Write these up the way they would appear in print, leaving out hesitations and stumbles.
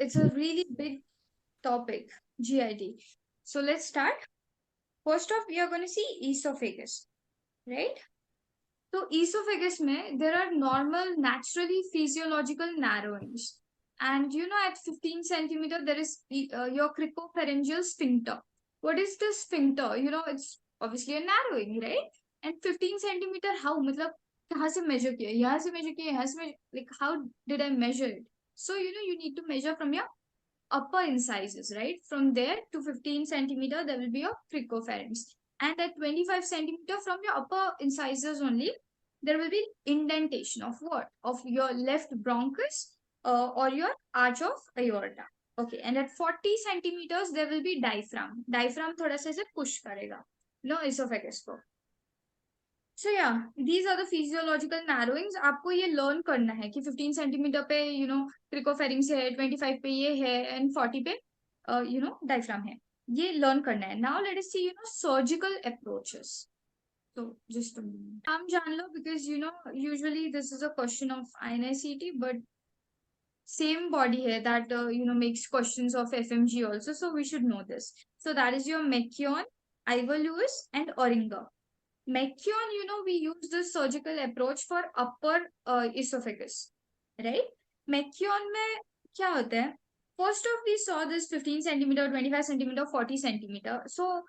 it's a really big topic, GIT. So let's start. First off, we are going to see esophagus, right? So esophagus में there are normal, naturally physiological narrowings. And at 15 centimeter, there is your cricopharyngeal sphincter. What is the sphincter? It's obviously a narrowing, right? And 15 centimeter, how? मतलब कहाँ से measure किया? यहाँ से measure किया, यहाँ से measure, like how did I measure it? So, you need to measure from your upper incisors, right? From there to 15 centimeter, there will be your cricopharynx. And at 25 centimeter from your upper incisors only, there will be indentation of what? Of your left bronchus or your arch of aorta. Okay, and at 40 centimeters, there will be diaphragm. Diaphragm thoda sa se push karega, esophagus ko. So yeah, these are the physiological narrowings. आपको ये learn करना है कि 15 centimetre पे क्रिकोफेरिंग्स है, 25 पे ये है एंड 40 पे डायफ्राम है. ये learn करना है. Now let us see surgical approaches. So just a moment. नाम जान लो because usually this is a question of INICET, but same body here that makes questions of FMG also, so we should know this. So that is your Mekion, Ivor Lewis, and Oringer. Mekion, we use this surgical approach for upper esophagus, right? Mekion में क्या होता है? First off, we saw this 15 centimeter, 25 centimeter, 40 centimeter. So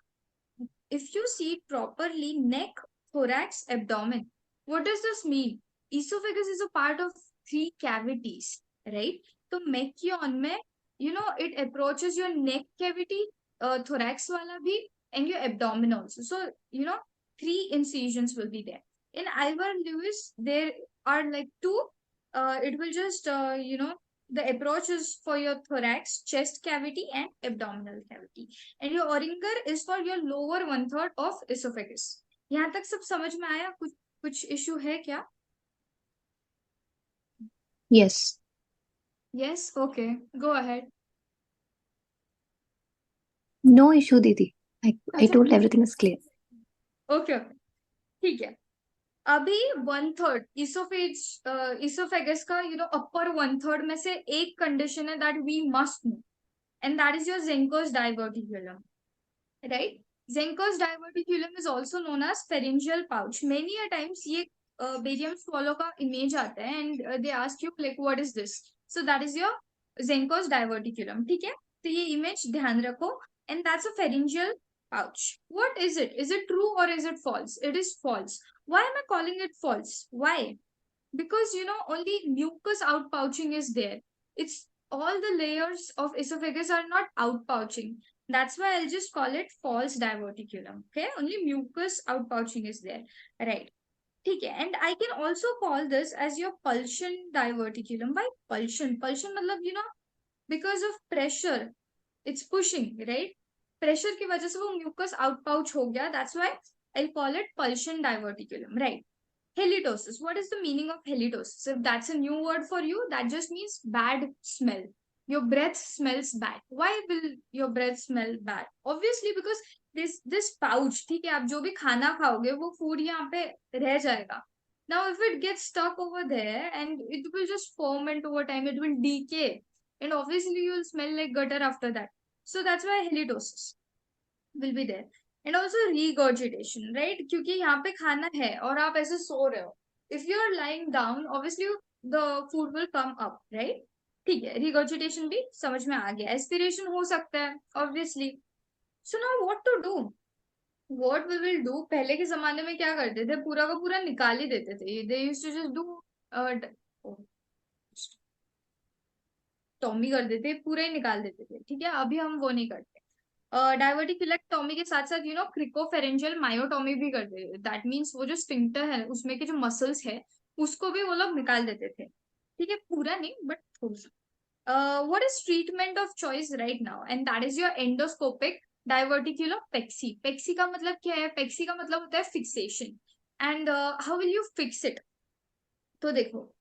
if you see it properly, neck, thorax, abdomen. What does this mean? Esophagus is a part of three cavities, right? So Mekion में, it approaches your neck cavity, thorax wala bhi, and your abdomen also. So, three incisions will be there. In Ivor Lewis, there are like two. It will just, the approach is for your thorax, chest cavity, and abdominal cavity. And your Oringer is for your lower one third of esophagus. यहाँ तक सब समझ में आया? कुछ issue है क्या? Yes. Yes, okay, go ahead. No issue, Didi. I told everything is clear. Okay, ठीक है. अभी वन थर्ड इसोफेगस का अपर वन थर्ड में से एक कंडीशन है that we must know, and that is your Zenker's diverticulum, right? Zenker's diverticulum is also known as pharyngeal pouch. Many a times ये barium swallow का image आता है and they ask you like what is this. So that is your Zenker's diverticulum. ठीक है, तो ये image ध्यान रखो, and that's a pharyngeal pouch. What is it? Is it true or is it false? It is false. Why am I calling it false? Why? Because only mucus outpouching is there. It's all the layers of esophagus are not outpouching. That's why I'll just call it false diverticulum. Okay, only mucus outpouching is there, right? Okay, and I can also call this as your pulsion diverticulum. Why pulsion? Pulsion matlab because of pressure, it's pushing, right? Pressure की वजह से वो mucus outpouch हो गया. That's why I call it pulsion diverticulum, right? Halitosis. What is the meaning of halitosis? If that's a new word for you, that just means bad smell. Your breath smells bad. Why will your breath smell bad? Obviously because this pouch, ठीक है, आप जो भी खाना खाओगे वो food यहाँ पे रह जाएगा. Now if it gets stuck over there and it will just ferment over time, it will decay, and obviously you will smell like gutter after that. So that's why halitosis will be there. And also regurgitation, right? क्योंकि यहाँ पे खाना है और आप ऐसे सो रहे हो. If you are lying down, obviously the food will come up, right? ठीक है, regurgitation भी समझ में आ गया. Aspiration हो सकता है, obviously. So now what to do? What we will do? पहले के जमाने में क्या करते थे? पूरा का पूरा निकाल ही देते थे. They used to just do Tommy कर देते, पूरा ही निकाल देते थे. ठीक है, अभी हम वो नहीं करते. डाइवर्टिकुलेक्टोमी के साथ साथ क्रिकोफेरेंजियल मायोटोमी भी करते थे. दैट मीन्स वो जो स्फिंक्टर है उसमें के जो मसल्स है उसको भी वो लोग निकाल देते थे. ठीक है, पूरा नहीं बट थोड़ा सा. what is treatment of choice right now? And that is your endoscopic diverticulopexy. पेक्सी का मतलब क्या है? पेक्सी का मतलब होता है fixation. And how will you fix it? तो देखो,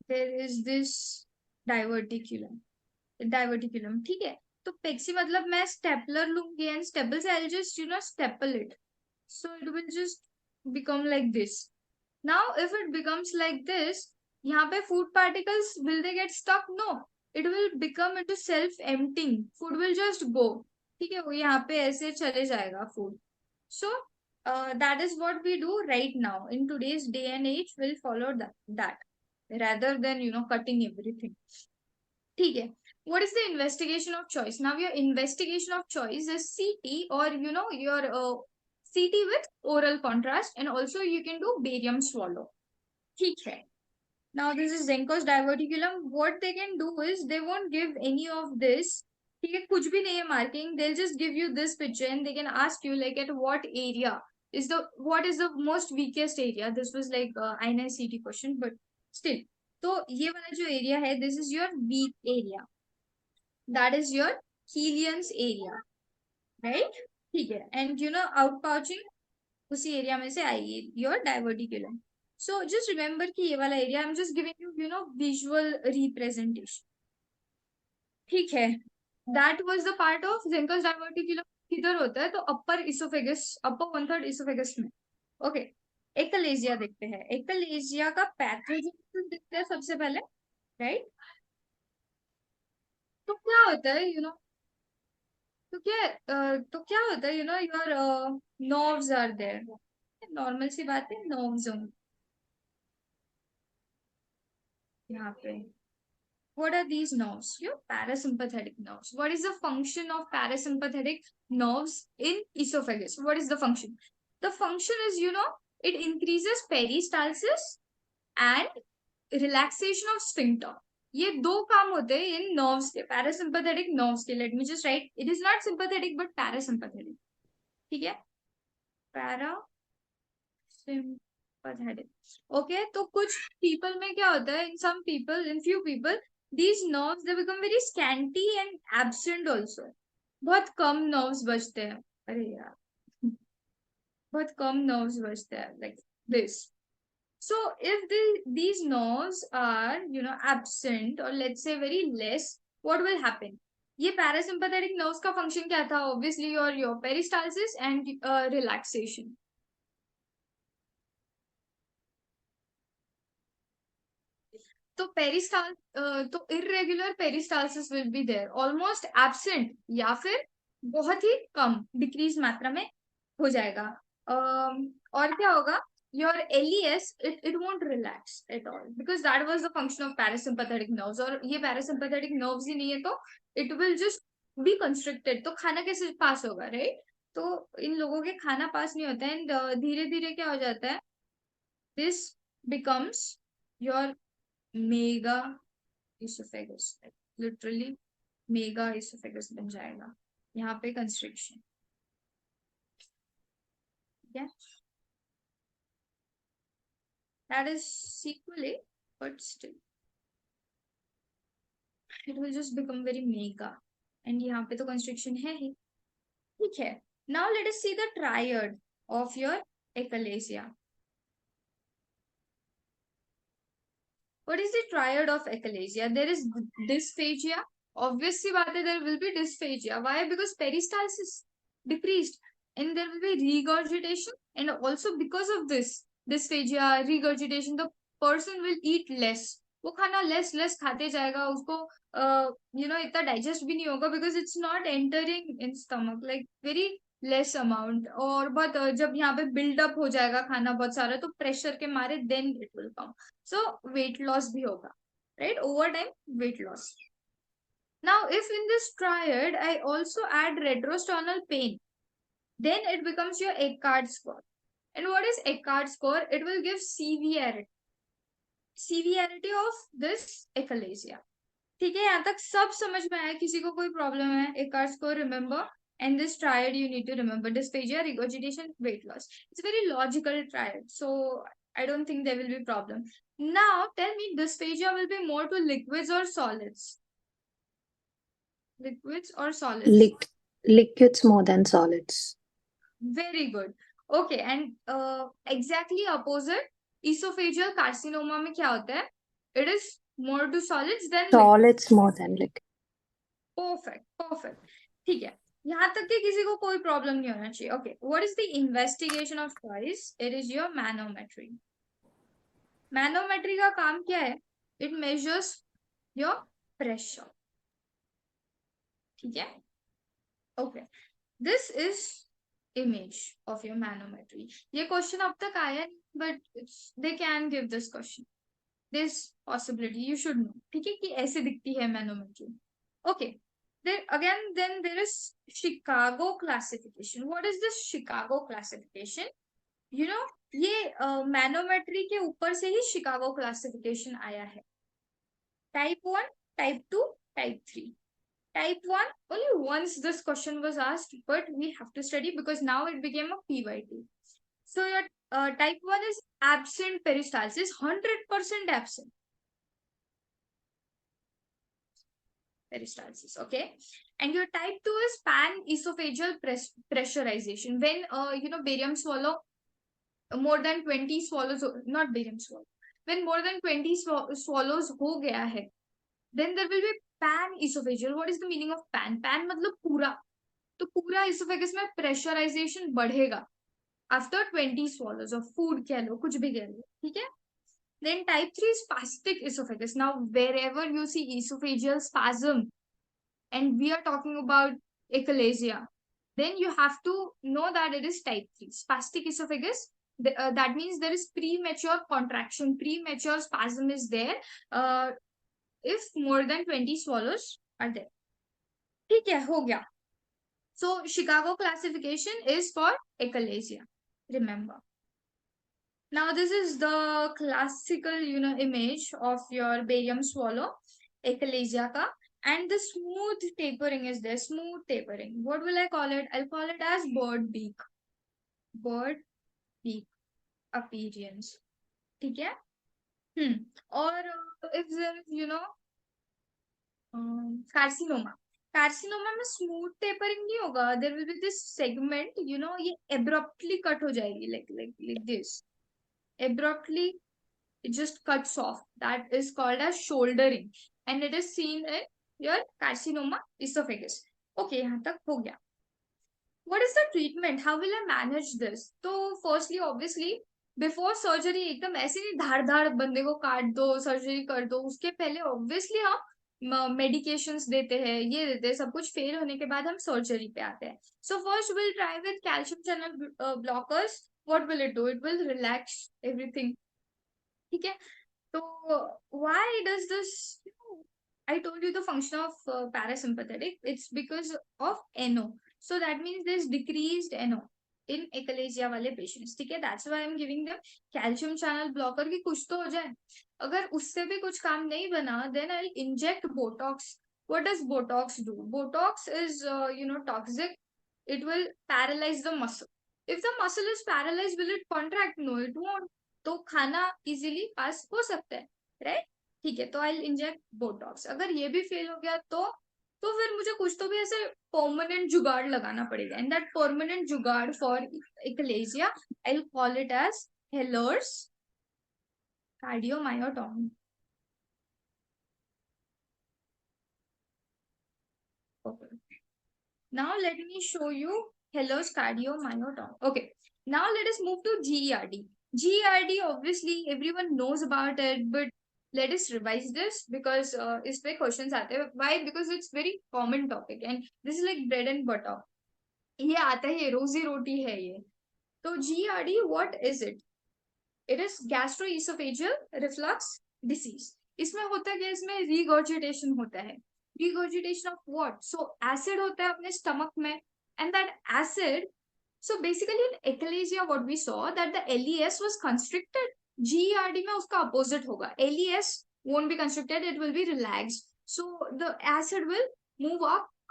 देयर इज दिस डाइवर्टिकुलम, ठीक है. तो पेक्सी मतलब मैं स्टेपलर लूंगी एंड स्टेपल से I just staple it, so it will just become like this. Now if it becomes like this, यहाँ पे food particles will they get stuck? No. it will become into self emptying, food will just go, ठीक है, वो यहाँ पे ऐसे चले जाएगा food. So that is what we do right now in today's day and age. Will follow that rather than cutting everything. ठीक है. What is the investigation of choice? Now your investigation of choice is CT, or your CT with oral contrast, and also you can do barium swallow. ठीक है. Now this is Zenko's diverticulum. What they can do is they won't give any of this. ठीक है, कुछ भी नहीं है marking. They'll just give you this picture and they can ask you like at what area what is the most weakest area. This was like INI-CT question, but still. तो ये वाला जो area है, this is your weak area. That is your Killian's area, right? ठीक है. And outpouching उसी area में से आएगी your diverticulum. So just remember कि ये वाला area, I'm just giving you visual representation. ठीक है. That was the part of Zenker's diverticulum. किधर होता है? तो upper esophagus, upper 1/3 esophagus में. Okay. एकलेजिया देखते हैं. एकलेजिया का पैथोजेनेसिस देखते हैं सबसे पहले, right? तो क्या होता है तो क्या होता है your nerves are there. Normal सी बात है, नर्व्स होंगे यहाँ पे. What are these nerves? Your parasympathetic nerves. What is the function of parasympathetic nerves in esophagus? What is the function? The function is, it increases peristalsis and relaxation of sphincter. ये दो काम होते हैं इन nerves के, parasympathetic nerves के. Let me just write. It is not sympathetic but parasympathetic. ठीक है? Parasympathetic. Okay, तो कुछ people में क्या होता है? In few people, these nerves they become very scanty and absent also. बहुत कम nerves बचते हैं. अरे यार, बहुत कम nerves बचते हैं like this. So if these nerves are absent, or let's say very less, what will happen? ये parasympathetic nerves का function क्या था? Obviously your peristalsis and relaxation. तो तो irregular peristalsis will be there, almost absent या फिर बहुत ही कम decrease मात्रा में हो जाएगा. और क्या होगा? Your LES it won't relax at all because that was the function of parasympathetic nerves. और ये पैरासिम्पैथेटिक नर्व्स ही नहीं है तो it will just be constricted. तो खाना कैसे पास होगा, राइट? तो इन लोगों के खाना पास नहीं होता है एंड धीरे धीरे क्या हो जाता है? This becomes your mega oesophagus. Literally mega oesophagus बन जाएगा यहाँ पे कंस्ट्रिक्शन. ठीक है, that is sequelae but still it will just become very mega and यहाँ पे तो कंस्ट्रिक्शन है ही. ठीक है. Now let us see the triad of your achalasia. What is the triad of achalasia? There is dysphagia. Obviously, there will be dysphagia. Why? Because peristalsis decreased and there will be regurgitation. And also because of this dysphagia, regurgitation, the person will eat less. वो खाना less खाते जाएगा, उसको इतना digest भी नहीं होगा because it's not entering in stomach, like very less amount. और बहुत जब यहाँ पे बिल्डअप हो जाएगा खाना बहुत सारा तो प्रेशर के मारे then it will come. So weight loss भी होगा, right? Over time weight loss. Now if in this triad I also add retrosternal pain, then it becomes your Eckardt score. And what is Eckardt score? It will give severity of this achalasia. ठीक है, यहाँ तक सब समझ में आया? किसी को कोई प्रॉब्लम है? Eckardt score remember. And this triad you need to remember: dysphagia, regurgitation, weight loss. It's a very logical triad, so I don't think there will be problem. Now tell me, dysphagia will be more to liquids or solids? Liquids or solids? Liquids more than solids. Very good. Okay, and exactly opposite, esophageal carcinoma में क्या होता है? It is more to solids than Solids more than liquids. Perfect. ठीक है, यहाँ तक कि किसी को कोई प्रॉब्लम नहीं होना चाहिए. Okay, what is the investigation of choice? It is your manometry. Manometry का काम क्या है? It measures your pressure. ठीक है? Okay. This is image of your manometry. ये question अब तक आया नहीं, but they can give this question. This possibility you should know. ठीक है कि ऐसे दिखती है manometry. Okay. Then there is Chicago classification. What is this Chicago classification? You know, ये मैनोमेट्री के ऊपर से ही शिकागो क्लासिफिकेशन आया है. Type 1, type 2, type 3. Type 1, only once this question was asked, but we have to study because now it became a PYT. So your type 1 is absent peristalsis, 100% absent peristalsis, okay? And your type 2 is pan-esophageal pressurization. When, barium swallow, more than 20 swallows, not barium swallow, when more than 20 swallows हो गया है, then there will be pan-esophageal. What is the meaning of pan? Pan मतलब पूरा. तो पूरा esophagus में pressurisation बढ़ेगा after 20 swallows of food कह लो, कुछ भी कह लो, ठीक है? Then type 3 is spastic esophagus. Now wherever you see esophageal spasm and we are talking about achalasia, then you have to know that it is type 3 spastic esophagus. That means there is premature contraction, premature spasm is there if more than 20 swallows are there. ठीक है, हो गया. So Chicago classification is for achalasia. Remember. Now this is the classical, image of your barium swallow, achalasia ka, and the smooth tapering is there. Smooth tapering. What will I call it? I'll call it as bird beak. Bird beak appearance. ठीक है? और if there is, carcinoma. Carcinoma में smooth tapering नहीं होगा. There will be this segment, ये abruptly cut हो जाएगी like this. Abruptly it just cuts off. That is called as shouldering and it is seen in your carcinoma esophagus. Okay, यहाँ तक हो गया. What is the treatment? How will I manage this? तो firstly obviously before surgery एकदम ऐसे नहीं धाड़ धाड़ बंदे को काट दो, सर्जरी कर दो. उसके पहले obviously हम मेडिकेशंस देते हैं, ये देते हैं, सब कुछ फेल होने के बाद हम सर्जरी पे आते हैं. So first will try with calcium channel blockers. What will it do? It will relax everything. ठीक है? तो why does this? I told you the function of parasympathetic. It's because of NO. So that means there's decreased NO in achalasia वाले patients. ठीक है? That's why I'm giving them calcium channel blocker कि कुछ तो हो जाए. अगर उससे भी कुछ काम नहीं बना, then I'll inject Botox. What does Botox do? Botox is, toxic. It will paralyze the muscle. If the muscle is paralyzed, will it contract? No, it won't. तो खाना easily pass हो सकता है, right? ठीक है, तो आई इंजेक्ट बोटॉक्स. अगर ये भी फेल हो गया तो फिर मुझे कुछ तो भी ऐसे परमानेंट जुगाड़ लगाना पड़ेगा. एंड दैट परमानेंट जुगाड़ for achalasia I will call it as Heller's cardiomyotomy. Okay. Now let me show you Heller's cardiomyotomy. Okay. Now let us move to GERD. GERD, obviously everyone knows about it, but let us revise this because इसपे questions आते हैं. Why? Because it's very common topic and this is like bread and butter. ये आता है, रोजी रोटी है ये. तो GERD, what is it? It is gastroesophageal reflux disease. इसमें होता क्या? इसमें regurgitation होता है. Regurgitation of what? So acid होता है अपने stomach में, and that acid, so basically in achalasia what we saw that the LES was constricted. GERD में उसका opposite होगा. LES won't be constricted, it will be relaxed. So the acid will move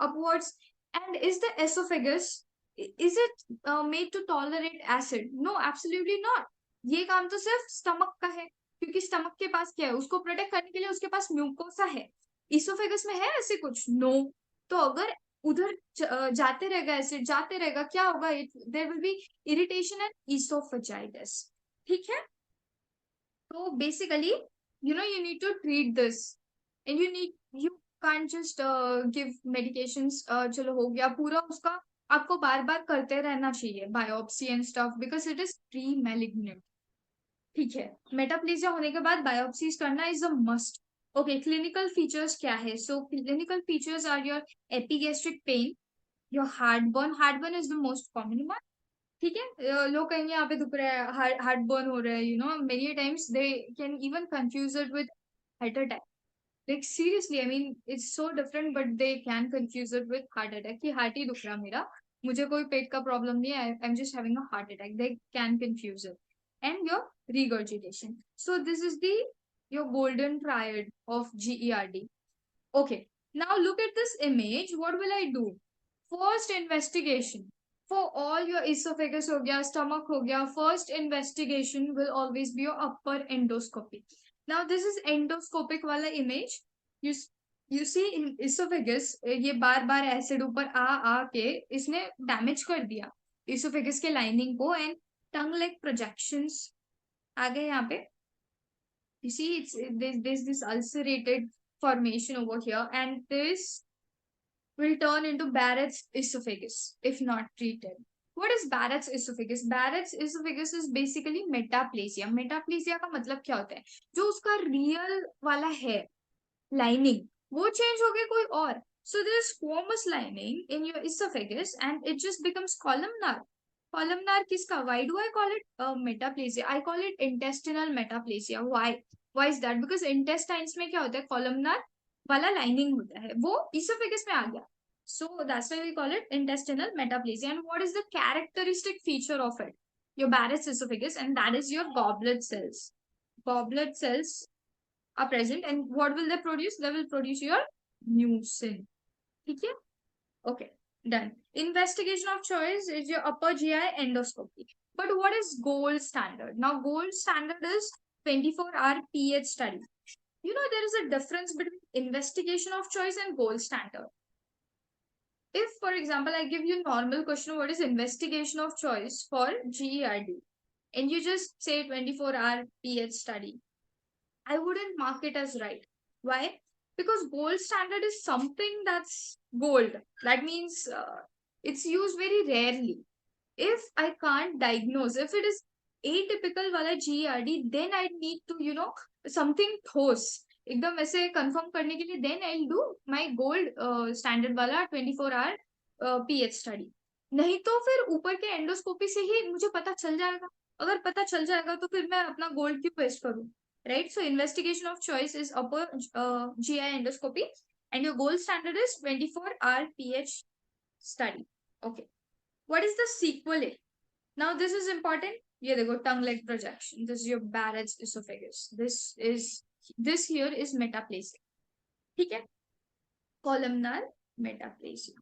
upwards. And is the esophagus, is it made to tolerate acid? No, absolutely not. ये काम तो सिर्फ stomach का है, क्योंकि स्टमक के पास क्या है? उसको प्रोटेक्ट करने के लिए उसके पास म्यूकोसा है. इसोफेगस में है ऐसे कुछ? नो. तो अगर उधर जाते रहेगा एसिड, जाते रहेगा, क्या होगा? There will be irritation and esophagitis. ठीक है? तो basically you need to treat this and you can't just give medications. चलो हो गया पूरा, उसका आपको बार बार करते रहना चाहिए biopsy and stuff because it is pre malignant. ठीक है? मेटाप्लेजिया होने के बाद बायोप्सीज करना is a must. Okay, clinical features क्या है? So clinical features are your epigastric pain, your heartburn. Heartburn is the most common one. ठीक है, लोग कहेंगे यहाँ पे दुख रहा है, हार्ट बर्न हो रहा है, you know many times they can even confuse it with heart attack. Like seriously, I mean it's so different, but they can confuse it with heart attack कि हार्ट ही दुख रहा मेरा, मुझे कोई पेट का प्रॉब्लम नहीं है, I am just having a heart attack. They can confuse it. And your regurgitation. So this is the your golden triad of GERD. Okay, now look at this image. What will I do? First investigation for all your esophagus ho gaya, stomach ho gaya, first investigation will always be your upper endoscopy. Now this is endoscopic wala image. You you see in esophagus, ये बार बार acid ऊपर आ के इसने damage कर दिया esophagus के lining को, and tongue like projections आ गए यहाँ पे. You see, there's this ulcerated formation over here, and this will turn into Barrett's esophagus if not treated. What is Barrett's esophagus? Barrett's esophagus is basically metaplasia. Metaplasia का मतलब क्या होता है? जो उसका real वाला है lining, वो change हो गया कोई और. So there is squamous lining in your esophagus and it just becomes columnar. Columnar किसका? Why do I call it metaplasia? I call it intestinal metaplasia. Why? Why is that? Because intestines में क्या होता है? Columnar वाला lining होता है, वो esophagus में आ गया. So that's why we call it intestinal metaplasia. And what is the characteristic feature of it? Your Barrett's esophagus, and that is your goblet cells. Goblet cells are present, and what will they produce? They will produce your mucin. Okay? Okay, done. Investigation of choice is your upper GI endoscopy. But what is gold standard? Now, gold standard is 24-hour pH study. You know, there is a difference between investigation of choice and gold standard. If, for example, I give you normal question, what is investigation of choice for GERD? And you just say 24-hour pH study, I wouldn't mark it as right. Why? Because gold standard is something that's gold. That means it's used very rarely. If I can't diagnose, if it is atypical wala GERD, then I need to, you know, something ठोस एकदम ऐसे confirm करने के लिए, then I'll do my gold standard वाला 24-hour pH study. नहीं तो फिर ऊपर के एंडोस्कोपी से ही मुझे पता चल जाएगा. अगर पता चल जाएगा तो फिर मैं अपना गोल्ड क्यों वेस्ट करूं, right? So investigation of choice is upper GI endoscopy, and your gold standard is 24-hour pH study. Okay. What is the sequel? Now this is important. ये देखो tongue leg projection. This is your Barrett's esophagus. This here is metaplasia. ठीक है? Columnar metaplasia.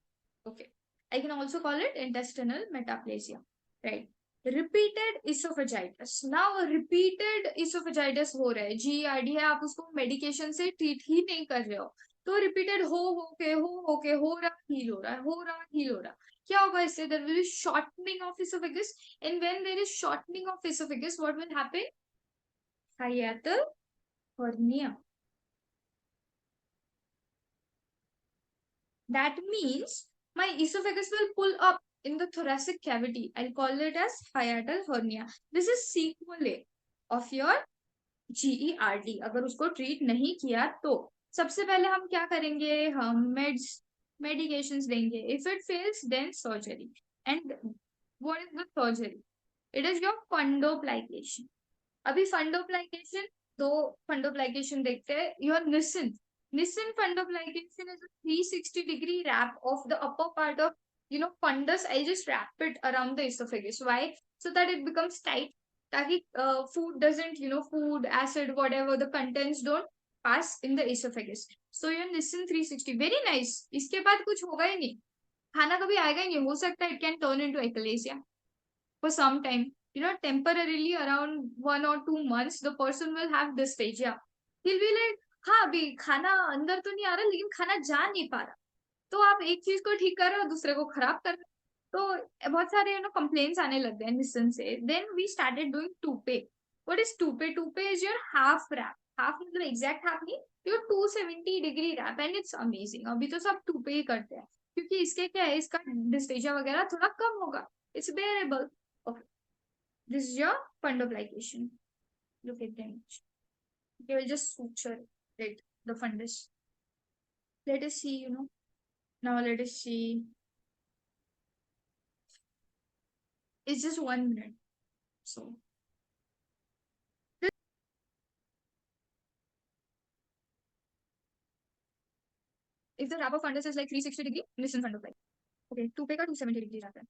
Okay. I can also call it intestinal metaplasia. Right. Repeated esophagitis. Now repeated esophagitis हो रहा है, GERD है, आप उसको मेडिकेशन से ट्रीट ही नहीं कर रहे हो, तो रिपीटेड हो रहा हील हो रहा है, हो रहा हील हो रहा. क्या होगा इससे? There will be shortening of esophagus, and when there is shortening of esophagus, what will happen? Hiatal hernia. That means my esophagus will pull up in the thoracic cavity. I'll call it as hiatal hernia. This is sequelae of your GERD. अगर उसको treat नहीं किया तो सबसे पहले हम क्या करेंगे? हम medications देंगे. If it fails, then surgery. And what is the surgery? It is your fundoplication. अभी fundoplication, दो fundoplication देखते हैं. Your Nissen. Nissen fundoplication is a 360-degree wrap of the upper part of, you know, fundus. I just wrap it around the esophagus. Why? So that it becomes tight. ताकि food doesn't, you know, food, acid, whatever, the contents don't pass in the esophagus. So your Nissen 360. Very nice. इसके बाद कुछ होगा ही नहीं. खाना कभी आएगा ही नहीं. हो सकता है it can turn into echalasia for some time. You know, temporarily around 1 or 2 months, the person will have dysphagia. He'll be like, हाँ अभी खाना अंदर तो नहीं आ रहा, लेकिन खाना जा नहीं पा रहा. तो आप एक चीज को ठीक कर रहे हो, दूसरे को खराब कर रहे हो. तो बहुत सारे यू नो कंप्लेन्स आने लग गए निसन से. Then we started doing Toupet. What is Toupet? Toupet is your half wrap. Half मतलब एग्जैक्ट हाफ नहीं, your 270-degree wrap, and it's amazing. अभी तो सब टूपे ही करते हैं, क्योंकि इसके क्या है, इसका डिस्फेजिया वगैरह थोड़ा कम होगा. It's bearable. Okay. This is your fundoplication. Look at the image. Okay, we'll just suture it the fundus. Let us see, now let us see. It's just 1 minute. So if the wrapper fundus is like 360 degree, this in front of like, okay, 2 का 270 degree जाता है.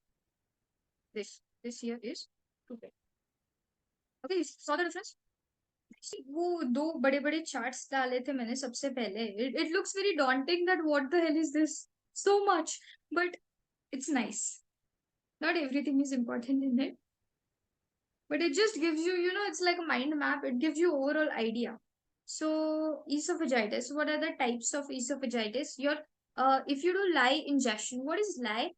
This here is 2 Okay, you saw the difference? वो दो बड़े बड़े charts डाले थे मैंने सबसे पहले. It looks very daunting that what the hell is this so much, but it's nice. Not everything is important in it, but it just gives you, it's like a mind map. It gives you overall idea. So esophagitis, what are the types of esophagitis? If you do lye ingestion, what is lye?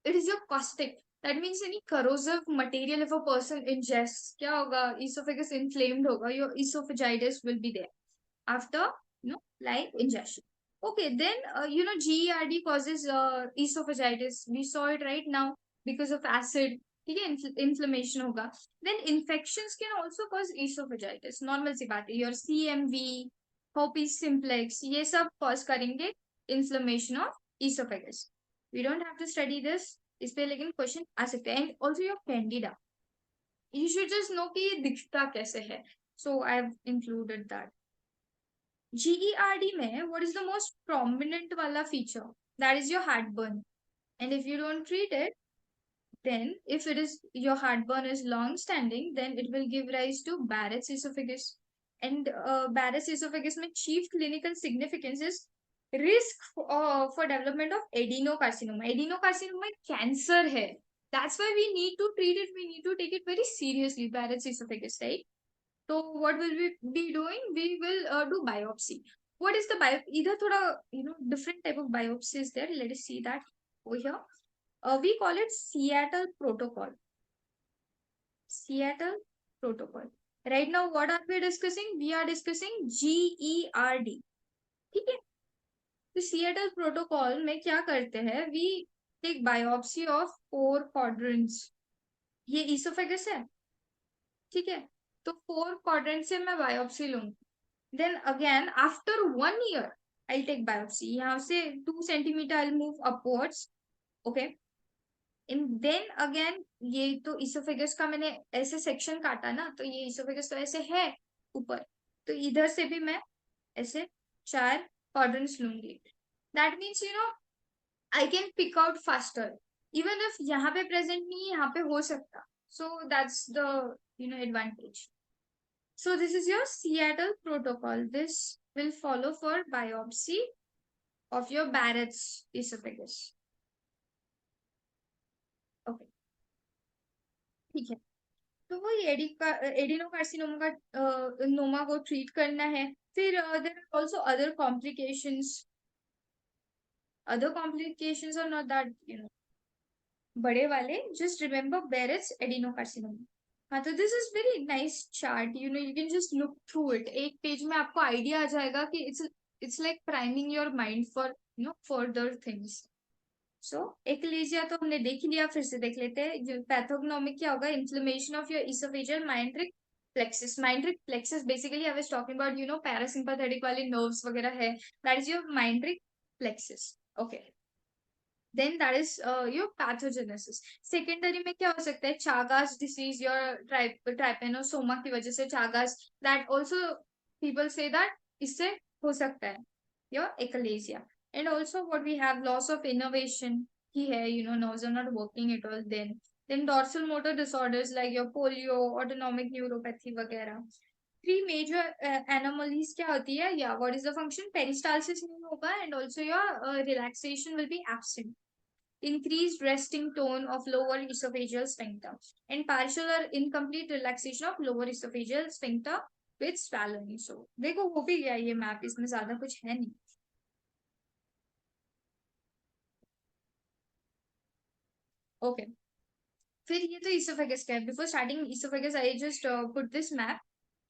It is your caustic. That means any corrosive material, if a person ingests, क्या होगा? Esophagus inflamed होगा. Your esophagitis will be there after, lye ingestion. Okay, then GERD causes esophagitis. We saw it right now because of acid. ठीक है, inflammation होगा. Then infections can also cause esophagitis. Normal सी बात है. Your CMV, herpes simplex, ये सब cause करेंगे inflammation of esophagus. We don't have to study this. इस पे लेकिन क्वेश्चन आ सकते हैं. And also your candida, you should just know कि ये दिखता कैसे है. So I have included that. GERD में what is the most prominent वाला feature? That is your heartburn. And if you don't treat it, then if it is your heartburn is long standing, then it will give rise to Barrett's esophagus. And Barrett's esophagus में chief clinical significance is risk for development of adenocarcinoma. Adenocarcinoma cancer है. That's why we need to treat it. We need to take it very seriously. Barrett's esophagus, right? So what will we be doing? We will do biopsy. What is the biopsy? Either thoda, different type of biopsy is there. Let us see that over here. We call it Seattle protocol. Seattle protocol. Right now, what are we discussing? We are discussing GERD. ठीक है? तो Seattle protocol में क्या करते हैं? We take biopsy of 4 quadrants. ये esophagus है, ठीक है? तो 4 quadrants से मैं biopsy लूंगी. Then again, after 1 year, I'll take biopsy. यहाँ से 2 centimeter I'll move upwards. Okay. And then again, ये तो इसोफेगस का मैंने ऐसे सेक्शन काटा ना, तो ये इसोफेगस तो ऐसे है ऊपर, तो इधर से भी मैं ऐसे 4 quadrants लूंगी. That means I can pick out faster. Even if यहाँ पे present नहीं है, यहाँ पे हो सकता. So that's the advantage. So this is your Seattle protocol. This will follow for biopsy of your Barrett's esophagus. Okay, ठीक है. तो वो एडिनोकार्सिनोमा का नोमा को ट्रीट करना है. फिर there are also other complications. Other complications are not that बड़े वाले. Just remember Barrett's adenocarcinoma. हाँ, तो this is very nice chart. You can just look through it. एक पेज में आपको आइडिया आ जाएगा कि it's like priming your mind for further things. So achalasia तो हमने देख लिया, फिर से देख लेते हैं. पैथोग्नोमिक क्या होगा? Inflammation of your oesophageal myenteric plexus. Mindric plexus basically I was talking about parasympathetic वाले nerves वगैरह है. That is your mindric plexus. Okay. Then that is your pathogenesis. Secondary में क्या हो सकता है? Chagas disease, your trypanosoma की वजह से Chagas. That also people say that इससे हो सकता है your achalasia. And also what we have, loss of innervation ही है, nerves are not working at all. Then dorsal motor disorders like your polio, autonomic neuropathy वगैरह. 3 major anomalies क्या होती है? Yeah, what is the function? Peristalsis नहीं होगा, and also your relaxation will be absent. Increased resting tone of lower esophageal sphincter, and partial or incomplete relaxation of lower esophageal sphincter with swallowing. So देखो हो भी गया ये map, इसमें ज्यादा कुछ है नहीं. ओके, फिर ये तो इसोफेगस का है. Before starting oesophagus I just put this map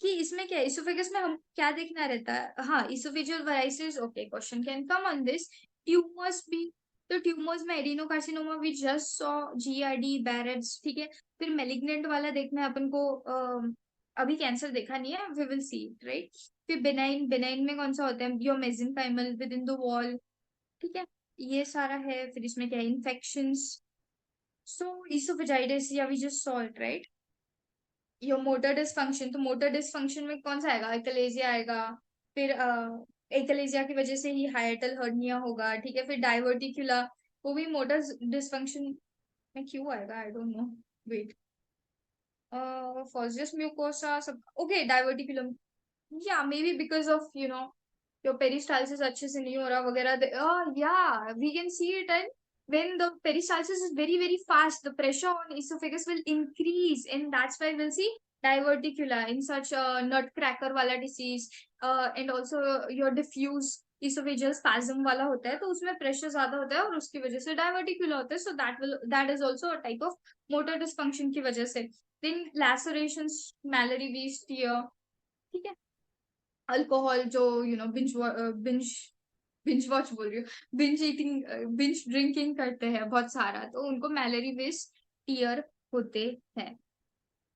कि इसमें क्या है. इसोफेगस में हम क्या देखना रहता है? हाँ, esophageal varices. Okay, question can come on this. Tumours भी. तो ट्यूमर्स में adenocarcinoma we just saw, GERD, Barrett's. ठीक है. फिर मेलिग्नेंट वाला देखना है अपन को. अभी कैंसर देखा नहीं है, वी विल सी, राइट। फिर बेनाइन, बेनाइन में कौन सा होता है, your mesenchymal within the wall, ठीक है, ये सारा है। फिर इसमें क्या है, इन्फेक्शंस। सो इसोफेजाइटिस या we just saw it, right. Your motor dysfunction, तो मोटर डिसफंक्शन में कौन सा आएगा, एकलेजिया आएगा। फिर एकलेजिया की वजह से ही हाइटल हर्निया होगा, ठीक है। फिर डाइवर्टिकुला, वो भी मोटर डिसफंक्शन में क्यों आएगा, आई डोंट नो, वेट। फॉस्जस म्यूकोसा सब, ओके, डाइवर्टिकुलम, या maybe because of your peristalsis अच्छे से नहीं हो रहा वगैरह, yeah, we can see it, and when the peristalsis is very very fast, the pressure on esophagus will increase, and that's why we'll see diverticula in such a nutcracker wala disease, and also your diffuse esophageal spasm वाला होता है, तो उसमें pressure ज्यादा होता है और उसकी वजह से डायवर्टिकुला होता है, सो that is also a type of motor dysfunction की वजह से। then lacerations, malady weast tear, ठीक है। अल्कोहल, जो बिंज बिंज बिंज वॉच बोल रही हूँ, बिंज ईटिंग, बिंज ड्रिंकिंग करते हैं बहुत सारा, तो उनको मैलरी वेस टीयर होते हैं।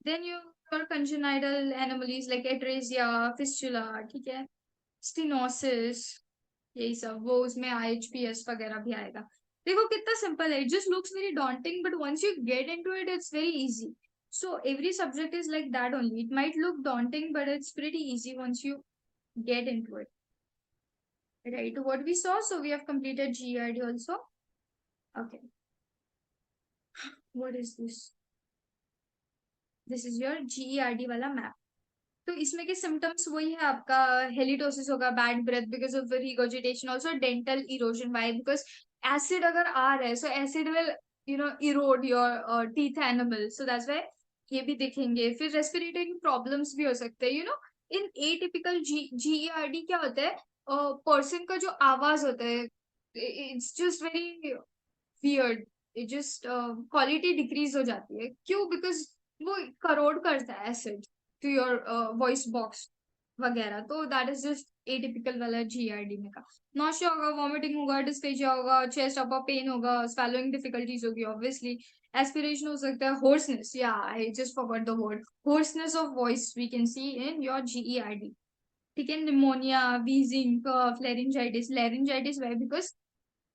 Then your congenital anomalies like atresia, fistula, ठीक है, स्टिनोसिस, यही सब, वो उसमें IHPS वगैरह भी आएगा। देखो कितना सिंपल है, it just looks very daunting, but once you get into it, it's very easy. So every subject is like that only. It might look daunting, but it's pretty easy once you get into it. Right, what we saw, so we have completed GERD also. Okay, what is this is your GERD वाला map. तो इसमें के symptoms वही है आपका, halitosis होगा, bad breath because of regurgitation, also dental erosion, why because acid अगर आ रहा है, so acid will erode your teeth enamel, so that's why ये भी दिखेंगे। फिर रेस्पिरेटरी प्रॉब्लम्स भी हो सकते हैं, इन एटिपिकल GERD क्या होता है, पर्सन का जो आवाज होता है, it's just very weird, it just quality decrease हो जाती है, क्यों, बिकॉज वो करोड करता है acid to your voice box वगैरह, तो दैट इज जस्ट एटिपिकल वाला GERD में का। नौशिया होगा, वॉमिटिंग होगा, डिस्पेजिया होगा, चेस्ट अपर पेन होगा, स्वेलोइंग डिफिकल्टीज होगी ऑब्वियसली, एस्पिरेशन हो सकता है, होर्सनेस, या I just forgot the word, hoarseness of voice we can see in your GERD, ठीक है। Pneumonia, wheezing, cough, laryngitis, laryngitis why because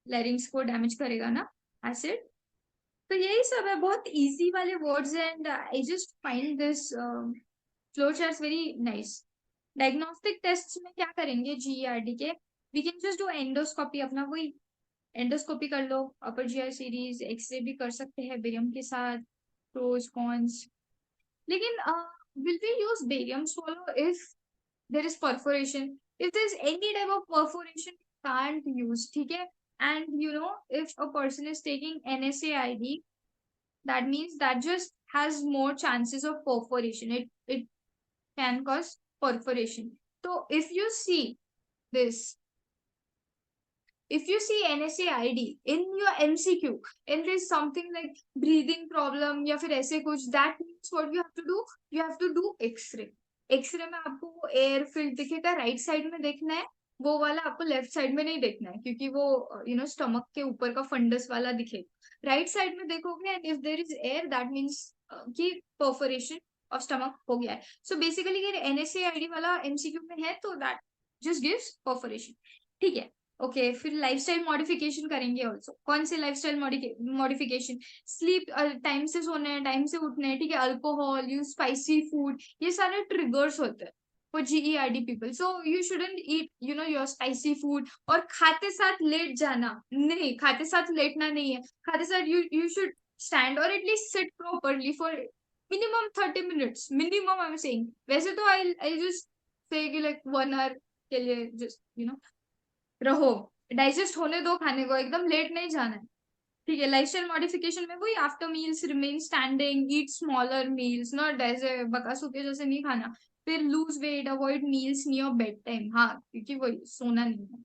larynx को डैमेज करेगा ना एसिड। तो यही सब है, बहुत इजी वाले words, and I just find this flow charts very nice. Diagnostic test में क्या करेंगे GERD के, we can just do endoscopy, अपना वही एंडोस्कोपी कर लो, अपर GI सीरीज, एक्सरे भी कर सकते हैं बेरियम के साथ, प्रोज कॉन्स। लेकिन will we use barium solo if there is perforation, if there's any type of perforation can't use, ठीक है। and if a person is taking NSAID, that means that just has more chances of perforation, it can cause perforation. So if you see NSAID in your MCQ and there's something like breathing problem या फिर ऐसे कुछ, that means what you have to do, you have to do X-ray. X-ray में आपको वो air field दिखेगा, right side में देखना है, वो वाला आपको लेफ्ट साइड में नहीं देखना है, क्योंकि वो स्टमक के ऊपर का फंडस वाला दिखेगा, राइट साइड में देखोगे, and if there is air that means कि परफोरेशन ऑफ स्टमक हो गया है। सो बेसिकली ये NSAID वाला MCQ में है, तो दैट जस्ट गिव्स परफोरेशन, ठीक है। ओके, फिर लाइफस्टाइल मॉडिफिकेशन करेंगे ऑल्सो, कौन से लाइफस्टाइल मॉडिफिकेशन, स्लीप, टाइम से सोना है, टाइम से उठना है, ठीक है, अल्कोहल यूज, स्पाइसी फूड, ये सारे ट्रिगर्स होते हैं for GERD people, so you shouldn't eat your spicy food, और खाते साथ लेट जाना नहीं, खाते साथ लेटना नहीं है, खाते साथ यू शुड स्टैंड और at least sit properly for minimum 30 minutes, minimum I am saying, वैसे तो आई जस्ट से कि लाइक 1 hour के लिए जस्ट रहो, डाइजेस्ट होने दो खाने को, एकदम लेट नहीं जाना है, ठीक है। लाइफस्टाइल मॉडिफिकेशन में वही, after meals remain standing, eat smaller meals, not ऐसे बकासूके जैसे नहीं खाना। फिर lose weight, avoid meals near bed time, हाँ, क्योंकि वही सोना नहीं है।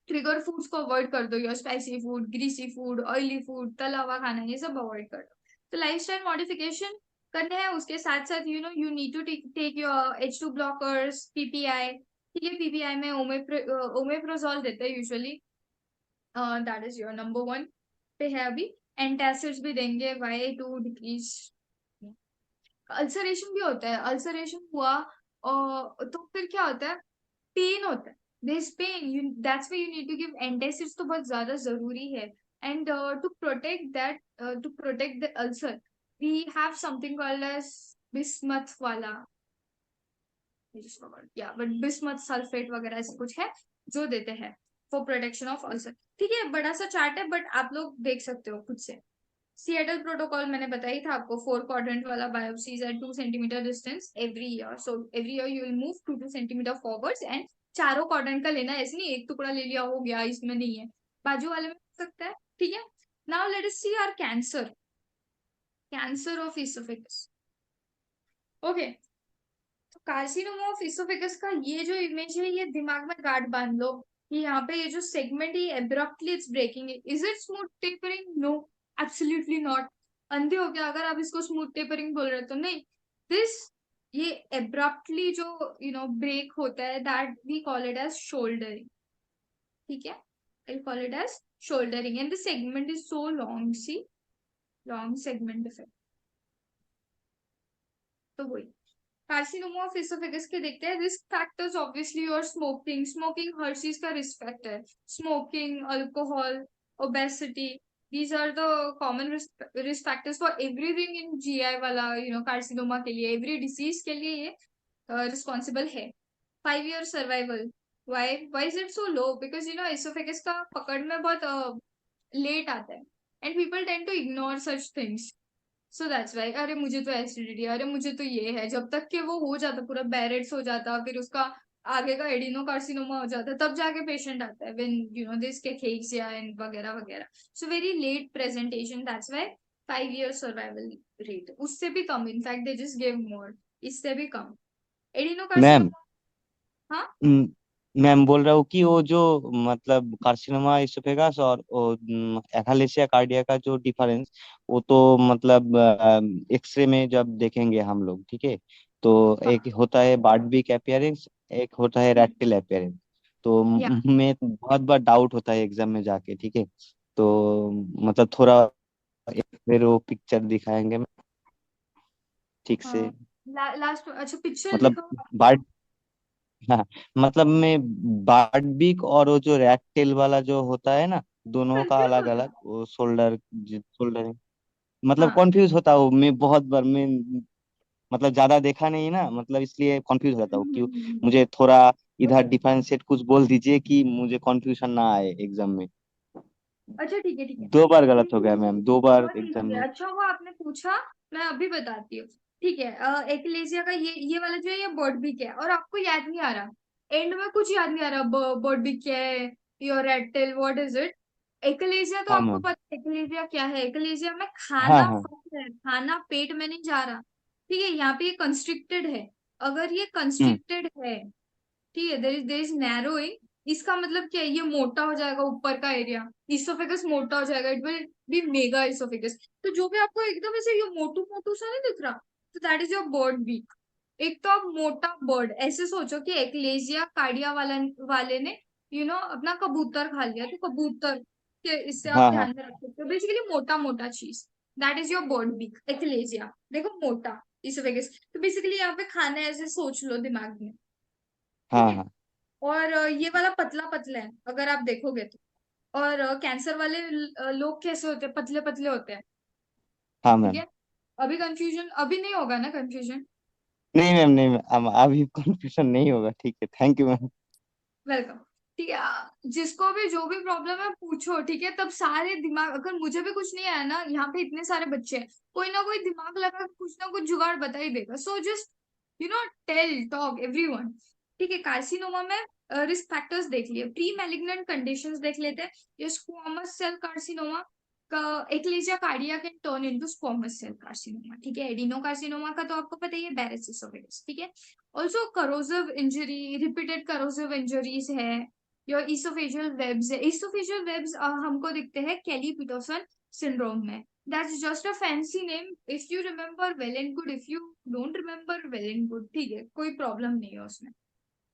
ट्रिगर फूड्स को अवॉइड कर दो, your spicy food, greasy food, oily food, तला हुआ खाना, ये सब अवॉइड कर दो। तो लाइफस्टाइल मॉडिफिकेशन करने हैं, उसके साथ साथ you need to take your H2 blockers, PPI, ठीक है। PPI में ओमेप्रोजोल देते हैं usually, that is your number 1 पे है अभी। एंटासिड्स भी देंगे, वाई टू डिक्रीज अल्सरेशन भी होता है, अल्सरेशन हुआ और तो फिर क्या होता है, पेन होता है, this pain you, that's why you need to give antacids, तो बहुत ज्यादा जरूरी है। And to protect that, to protect the ulcer, we have something called as bismuth वाला, या बट बिस्मथ सल्फेट वगैरह ऐसा कुछ है जो देते हैं फॉर प्रोटेक्शन ऑफ अल्सर। ठीक है, बड़ा सा चार्ट है बट आप लोग देख सकते हो खुद से। सिएटल प्रोटोकॉल मैंने बताई था आपको, 4 क्वाड्रेंट वाला, biopsies at 2 centimetre distance every year, so every year you will move 2 2 centimetre forwards, and चारों क्वाड्रेंट का लेना है, ऐसे नहीं एक टुकड़ा ले लिया हो गया इसमें नहीं है, बाजू वाले में हो सकता है। ठीक है, now let us see our cancer, cancer of oesophagus. Okay, तो कार्सिनोमा ऑफ इसोफेगस का ये जो इमेज है, ये दिमाग में गांठ बांध लो कि यहाँ पे ये जो सेगमेंट है abruptly it's breaking. Is it smooth tapering? No, absolutely not. अंधे हो गया अगर आप इसको स्मूथ टेपरिंग बोल रहे हो तो नहीं। दिस, ये एब्रप्टली जो ब्रेक होता है, that we call it as shouldering. ठीक है, I call it as shouldering, and the segment is so long, see, long segment effect. तो वही कार्सिनोमा ऑफ इसोफेगस के देखते हैं। रिस्क फैक्टर्स ऑब्वियसली, और स्मोकिंग, स्मोकिंग हर चीज का रिस्क फैक्टर है, smoking, alcohol, obesity, these are the common risk factors for everything in GI वाला कार्सिनोमा के लिए, एवरी डिसीज के लिए ये रिस्पॉन्सिबल है। 5 year survival, why is it so low? Because oesophagus का पकड़ में बहुत लेट आता है, and people tend to ignore such things, so that's why. अरे मुझे तो एसिडिटी, अरे मुझे तो ये है, जब तक कि वो हो जाता, पूरा बैरेट्स हो जाता, फिर उसका आगे का एडिनोकार्सिनोमा हो जाता, तब जाके पेशेंट आता है, व्हेन दिस केखेक्सिया एंड वगैरह वगैरह। So very late presentation, that's why 5 year survival rate, उससे भी कम, in fact they just give more, इससे भी कम मैम, एडिनोकार्सिनोमा। हाँ, मैम बोल रहा हूँ कि वो जो मतलब कार्सिनोमा इसोफेगस और एथालेसिया कार्डिया का जो डिफरेंस, वो तो मतलब एक्सरे में जब देखेंगे हम लोग, ठीक है, तो एक हाँ, होता है बार्डविक अपीयरेंस, एक होता है रैक्टिल अपीयरेंस। तो या मैं बहुत बार डाउट होता है एग्जाम में जाके, ठीक है, तो मतलब थोड़ा फिर वो पिक्चर दिखाएंगे ठीक से, लास्ट, अच्छा पिक्चर मतलब दिखाओ। बार्ड, हाँ, मतलब मैं बार्डबिक और वो जो रैट वाला जो होता है ना, दोनों का कंफ्यूज अलग होता अलग है। वो शोल्डर मतलब हाँ, कंफ्यूज होता हूँ मैं बहुत बार। मैं मतलब ज्यादा देखा नहीं ना, मतलब इसलिए कंफ्यूज हो जाता हूँ क्यों। हम्म। मुझे थोड़ा इधर डिफरेंशिएट कुछ बोल दीजिए कि मुझे कंफ्यूजन ना आए एग्जाम में। अच्छा ठीक है, ठीक है। 2 बार बहुत गलत हो गया इजी, मैम, 2 बार बहुत एग्जाम इजी है, में। अच्छा हुआ आपने पूछा, मैं अभी बताती हूँ। ठीक है, एक्लेसिया का ये वाला जो है, ये बॉडबिक है, और आपको याद नहीं आ रहा, एंड में कुछ याद नहीं आ रहा, बॉडबिक क्या है, your rectal, what is it. Achalasia तो हाँ आपको मैम। पता है, एक्लेसिया क्या है, एक्लेसिया में हाँ खाना हाँ। फंस है, खाना पेट में नहीं जा रहा। ठीक है, यहाँ पे ये कंस्ट्रिक्टेड है, अगर ये हम्म। कंस्ट्रिक्टेड है, ठीक है, देर इज नैरोइंग, इसका मतलब क्या है, ये मोटा हो जाएगा ऊपर का एरिया, इसोफेगस मोटा हो जाएगा, it will be mega oesophagus. तो जो भी आपको एकदम ऐसे ये मोटू मोटू सा नहीं दिख रहा, तो that is your bird beak. एक तो आप मोटा बर्ड ऐसे सोचो कि एक्लेजिया कार्डिया वाले ने अपना कबूतर खा लिया, तो कबूतर के इससे आप हाँ हाँ। ध्यान में रख सकते हो, बेसिकली मोटा मोटा चीज, that is your bird beak achalasia. देखो मोटा इसोफेगस, तो बेसिकली यहाँ पे खाना ऐसे सोच लो दिमाग में। ठीक हाँ है, हाँ। और ये वाला पतला पतला है अगर आप देखोगे तो, और कैंसर वाले लोग कैसे होते हैं, पतले पतले होते हैं। हाँ ठीक मैम। है, अभी कंफ्यूजन अभी नहीं होगा ना, कंफ्यूजन। नहीं मैम, नहीं मैम, अभी कंफ्यूजन नहीं होगा, ठीक है, थैंक यू मैम। वेलकम। ठीक है, जिसको भी जो भी प्रॉब्लम है पूछो, ठीक है, तब सारे दिमाग, अगर मुझे भी कुछ नहीं आया ना, यहाँ पे इतने सारे बच्चे हैं, कोई ना कोई दिमाग लगा के कुछ ना कुछ जुगाड़ बता ही देगा, so just tell talk everyone. ठीक है, कार्सिनोमा में रिस्क फैक्टर्स देख लिए, प्री मैलिग्नेंट कंडीशंस देख लेते हैं, ये स्क्वामस सेल कार्सिनोमा का, achalasia cardia can turn into squamous cell carcinoma. ठीक है, एडिनो कार्सिनोमा का तो आपको पता ही है, बैरेट्स एसोफेगस। ठीक है, also corrosive injury, repeated corrosive injuries है, योर इसोफेजियल वेब्स है, इसोफेजियल वेब्स हमको दिखते हैं केली पीटरसन सिंड्रोम में, that's just a fancy name, if you remember well and good, if you don't remember well and good, ठीक है, कोई problem नहीं है उसमें।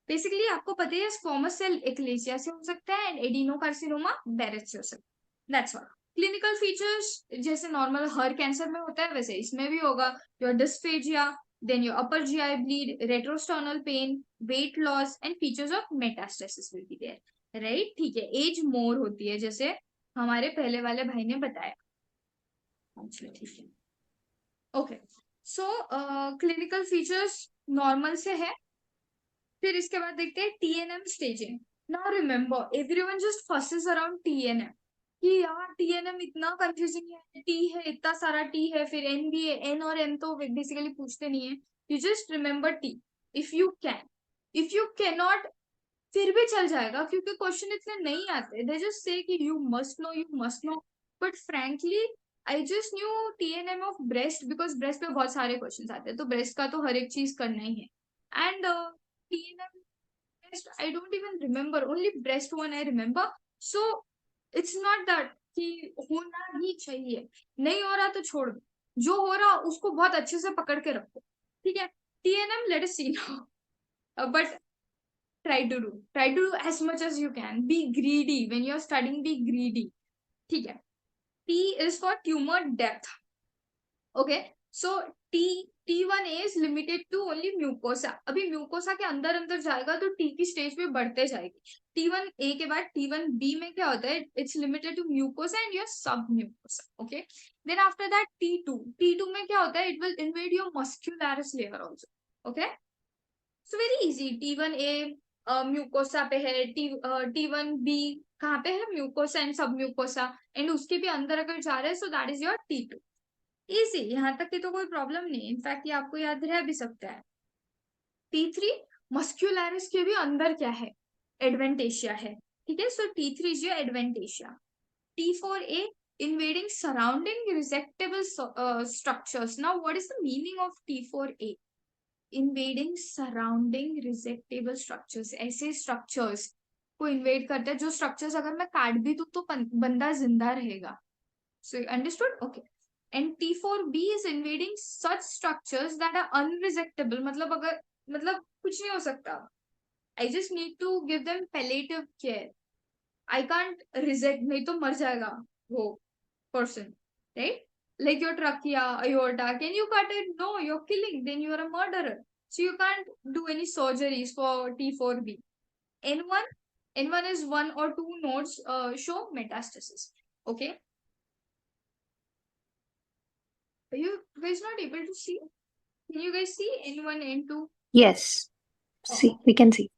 बेसिकली आपको पता है, स्क्वामस सेल एक्लेसिया से हो सकता है, एंड एडिनोकार्सिनोमा बैरेट से हो सकता है, दैट्स ऑल। क्लिनिकल फीचर्स जैसे नॉर्मल हर कैंसर में होता है वैसे इसमें भी होगा. Your dysphagia, then your upper GI bleed, retrosternal pain, weight loss and features of metastasis will be there. Right, ठीक है. एज मोर होती है जैसे हमारे पहले वाले भाई ने बताया. अच्छा ठीक है. Okay, so clinical features normal से है. फिर इसके बाद देखते हैं TNM staging. Now remember everyone just fusses around TNM कि यार टीएनएम इतना कंफ्यूजिंग है, टी है, इतना सारा टी है, फिर एन भी है. एन और एम तो बेसिकली पूछते नहीं है. You just remember T if you can. If you cannot फिर भी चल जाएगा क्योंकि क्वेश्चन इतने नहीं आते. दे जस्ट से कि you must know, you must know. But frankly I just new TNM of breast because breast पे बहुत सारे क्वेश्चन आते हैं, तो ब्रेस्ट का तो हर एक चीज करना ही है. And TNM breast, I don't even remember. Only breast one I remember. So it's not that कि होना ही चाहिए. नहीं हो रहा तो छोड़ दो. जो हो रहा उसको बहुत अच्छे से पकड़ के रखो. ठीक है. TNM, let us see now. But try to do as much as you can. Be greedy when you're studying. Be greedy. ठीक है. T is for tumor depth. Okay. So T1A is limited to only mucosa. अभी mucosa के अंदर अंदर जाएगा तो T की stage पे बढ़ते जाएगी. T1A के बाद T1B में क्या होता है? It's limited to mucosa and your submucosa. Okay. Then after that T2 में क्या होता है? It will invade your muscularis layer also. Okay. So very easy. T1A mucosa पे है. T1B कहाँ पे है? म्यूकोसा एंड सब म्यूकोसा. एंड उसके भी अंदर अगर जा रहे हैं सो that is your T2. Easy. यहाँ तक की तो कोई प्रॉब्लम नहीं. इनफैक्ट ये आपको याद रह भी सकता है. T3 मस्क्यूलरिस के भी अंदर क्या है? एडवेंटेशिया है. ठीक है. So T3 is your adventitia. T4A invading surrounding resectable structures. Now what is the meaning of T4A? Invading surrounding resectable structures. ऐसे structures को invade करते हैं जो structures अगर मैं काट भी दूं तो बंदा जिंदा रहेगा. So you understood? Okay. And T4B is invading such structures that are unresectable. मतलब कुछ नहीं हो सकता. I just need to give them palliative care. I can't resect, नहीं तो मर जाएगा वो person, right? Like your trachea, aorta, can you cut it? No, you're killing. Then you are a murderer. So you can't do any surgeries for T4B. N1 is 1 or 2 nodes show metastasis. Okay. Are you guys not able to see? Can you guys see N1, N2? Yes. See, Oh, we can see.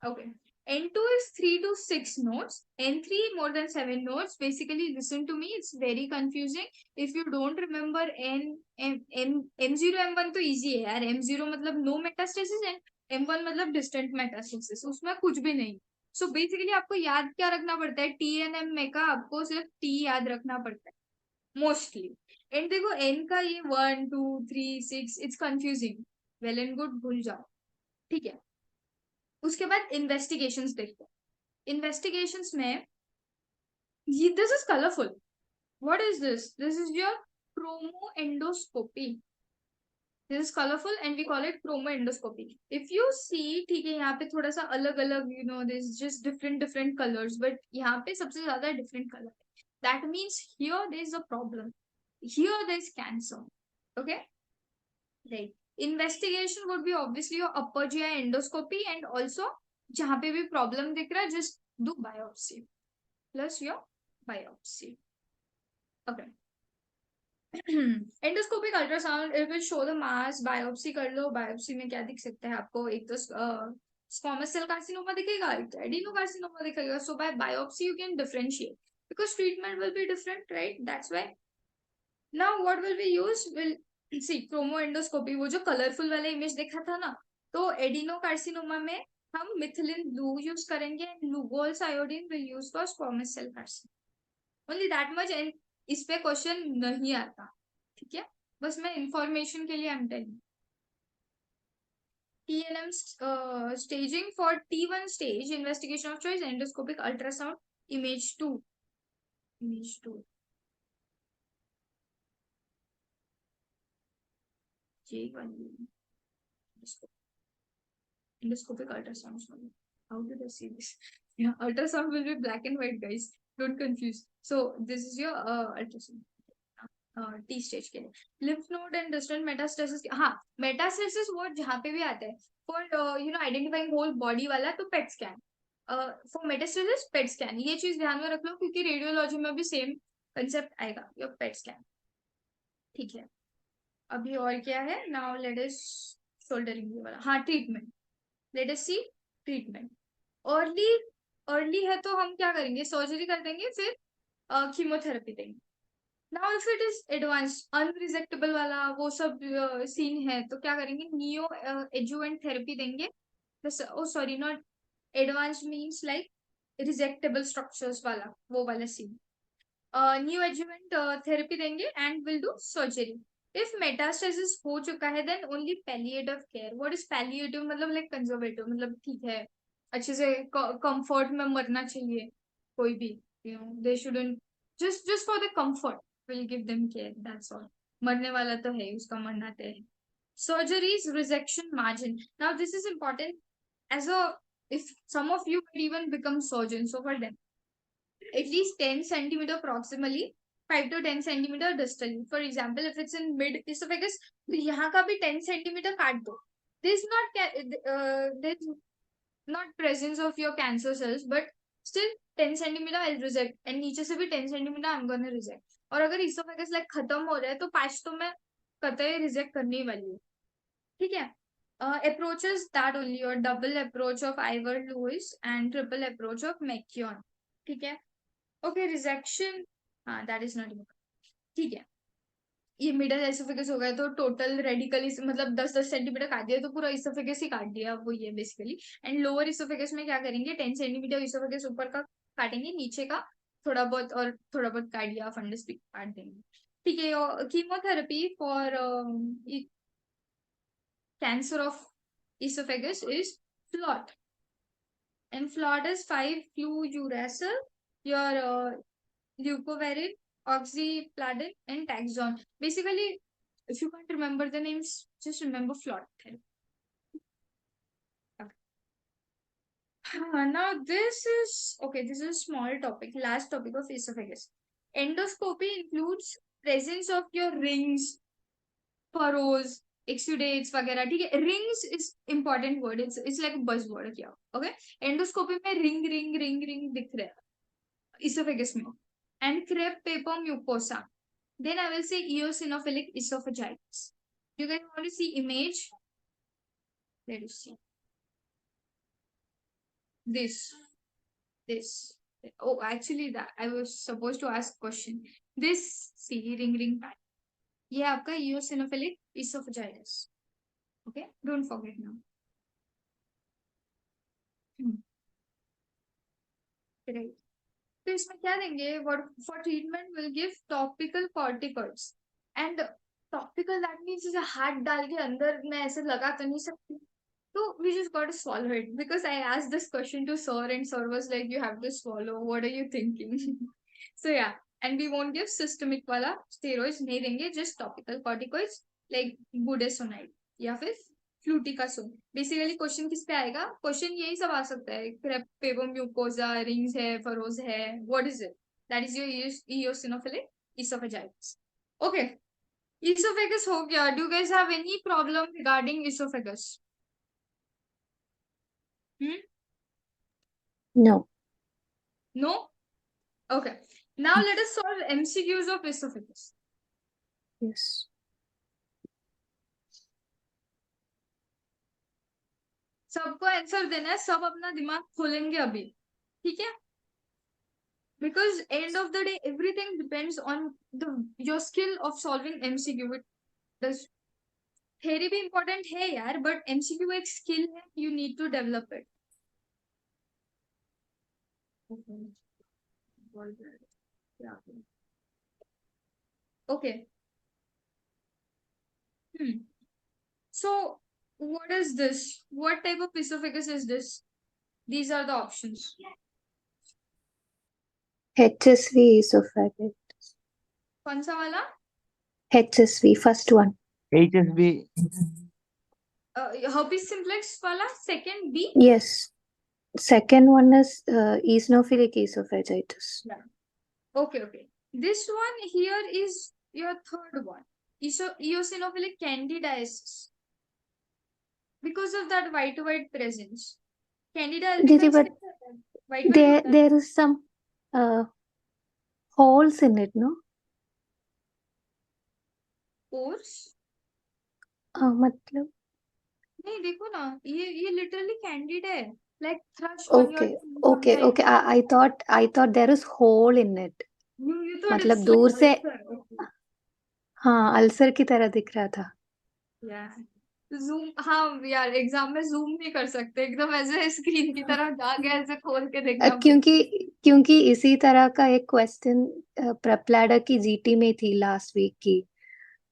okay. N2 is 3 to 6 nodes. N3 more than 7 nodes. Basically, listen to me. It's very confusing. If you don't remember M0, M1 तो easy है यार. M0 मतलब no metastasis and M1 मतलब distant metastasis. उसमें कुछ भी नहीं. So basically आपको याद क्या रखना पड़ता है? TNM में का आपको सिर्फ T याद रखना पड़ता है. Mostly. एंड देखो N का ये 1, 2, 3, 6 it's confusing. Well and good, भूल जाओ. ठीक है. उसके बाद इन्वेस्टिगेशंस देखते हैं. इन्वेस्टिगेशंस में this is colourful. What is this? This is your chromoendoscopy. This is colourful and we call it chromoendoscopy. If you see, ठीक है, यहाँ पे थोड़ा सा अलग अलग this just different different colours, but यहाँ पे सबसे ज्यादा डिफरेंट कलर है. That means here there is a problem. Here there is cancer. Okay. Right. Investigation would be obviously your upper GI endoscopy and also जहाँ पे भी problem दिख रहा है just do biopsy plus your biopsy. Okay. Endoscopic ultrasound, it will show the mass. Biopsy कर लो. Biopsy में क्या दिख सकता है आपको? एक तो squamous cell carcinoma दिखेगा, एक तो adenocarcinoma दिखेगा. So by biopsy you can differentiate because treatment will be different, right? That's why. Now what will we use? We'll see क्रोमोएंडोस्कोपी. वो जो कलरफुल वाला इमेज देखा था ना, तो एडिनोकार्सिनोमा में हम मिथिलिन ब्लू यूज करेंगे and Lugol's iodine will use for squamous cell carcinoma. Only that much. And इस पे क्वेश्चन नहीं आता. ठीक है. बस मैं इंफॉर्मेशन के लिए I am telling. TNM staging for T1 stage investigation of choice endoscopic ultrasound image 2. Image 2. J1 endoscopic ultrasound. How did I see this? Yeah, ultrasound will be black and white, guys. Don't confuse. So this is your ultrasound T stage के लिए lymph node and distant metastasis. हाँ, metastasis वो जहाँ पे भी आता है for identifying whole body वाला तो PET scan. For metastasis PET scan, ये चीज ध्यान में रख लो क्योंकि रेडियोलॉजी में भी सेम कंसेप्ट आएगा योर PET scan. ठीक है, अभी और क्या है? नाउ लेट अस शोल्डरिंग वाला. हाँ, treatment. Late us seed treatment. Early early है तो हम क्या करेंगे? सर्जरी कर देंगे, फिर कीमोथेरेपी देंगे. Now if it is advance unresectable वाला वो सब सीन है तो क्या करेंगे? नियो एजुवेंट थेरेपी देंगे. Sorry, not advance means like resectable structures वाला, वो वाला सीन. न्यू एजुवेंट थेरेपी देंगे and will do surgery. If metastasis हो चुका है then only palliative care. What is palliative? मतलब लाइक कंजर्वेटिव, मतलब ठीक है, अच्छे से कंफर्ट में मरना चाहिए कोई भी. दे shouldn't, just for the comfort will give them care, that's all. मरने वाला तो है, उसका मरना तो है. Surgeries resection margin. Now this is important as a, if some of you could even become surgeons, so for them at least 10 centimeter proximally, 5 to 10 centimeter distally. For example, if it's in mid esophagus, तो यहाँ का भी 10 centimeter काट दो. There's not presence of your cancer cells, but still 10 centimeter I'll reject, and नीचे से भी 10 centimeter I'm gonna reject. और अगर esophagus like खत्म हो रहा है तो 5 तो मैं कतई रिजेक्ट करने वाली हूँ. ठीक है. Approaches that only, or double approach of Ivor Lewis and triple approach of McKeown. ठीक है. ओके, रिजेक्शन, हाँ, दैट इज नॉट इम्पोर्टेंट. ठीक है, ये मिडल एसोफेगस हो गया तो टोटल रेडिकल मतलब 10-10 सेंटीमीटर काट दिया तो पूरा इसोफेगस ही काट दिया, वो ये बेसिकली. एंड लोअर इसोफेगस में क्या करेंगे? 10 सेंटीमीटर इसोफेगस ऊपर का काटेंगे, नीचे का थोड़ा बहुत और थोड़ा बहुत कार्डिया फंडस भी काट देंगे. ठीक है. Chemotherapy for cancer of oesophagus is FLOT, and FLOT is 5-fluuracil, your leucovorin, oxypladin, and taxon. Basically, if you can't remember the names, just remember FLOT therapy. Okay. Now this is okay. This is a small topic. Last topic of esophagus. Endoscopy includes presence of your rings, furrows, exudates वगैरह. ठीक है, rings is important word. It's like a buzzword क्या. Okay, endoscopy में ring दिख रहा है esophagus में. And crepe paper mucosa. Then I will say eosinophilic esophagitis. You guys want to see image? Let us see. This. Oh, actually that I was supposed to ask question. This, see, ring pattern. ये आपका eosinophilic esophagitis. Okay, don't forget now. Right. तो इसमें क्या देंगे? What for treatment will give topical corticoids. And topical that means जैसे हाथ डाल के अंदर मैं ऐसे लगा तो नहीं सकती. So we just got to swallow it, because I asked this question to sir and sir was like, you have to swallow. What are you thinking? So yeah, and we won't give systemic वाला steroids नहीं देंगे, just topical corticoids like budesonide या फिर fluticasone. Basically question किस पे आएगा? Question यही सब आ सकता है. क्रेपेबम म्यूकोसा, रिंग्स है, फरोज है, what is it? That is your eosinophilic esophagitis. Okay, esophagus हो गया. Do guys have any problem regarding esophagus? No. No? Okay. Now let us solve MCQs of esophagus. Yes. सबको answer देना है, सब अपना दिमाग खोलेंगे अभी. ठीक है? Because end of the day, everything depends on your skill of solving MCQ. Does theory भी important है यार, but MCQ एक skill है, you need to develop it. Okay. So what is this? What type of esophagus is this? These are the options. HSV esophagus. कौन सा वाला? HSV, first one. HSV. Herpes simplex वाला, second B. Yes. second one is eosinophilic esophagitis. Okay. This one here is your third one. Eosinophilic candidiasis. Because of that white presence. Candida Didi, albicans but white होता है. there is some holes in it, no? Pores? मतलब नहीं देखो ना ये literally candid है. Like thrush on your okay, chin okay, sometimes. okay. I thought there is hole in it. You thought मतलब it's दूर like से ulcer. Okay. हाँ अल्सर की तरह दिख रहा था. Yeah. Zoom हाँ यार एग्जाम में जूम नहीं कर सकते एकदम ऐसे स्क्रीन की तरह जाके ऐसे खोल के देखना पड़ेगा. क्योंकि इसी तरह का एक क्वेश्चन प्रेपलैडर की जीटी में थी लास्ट वीक की,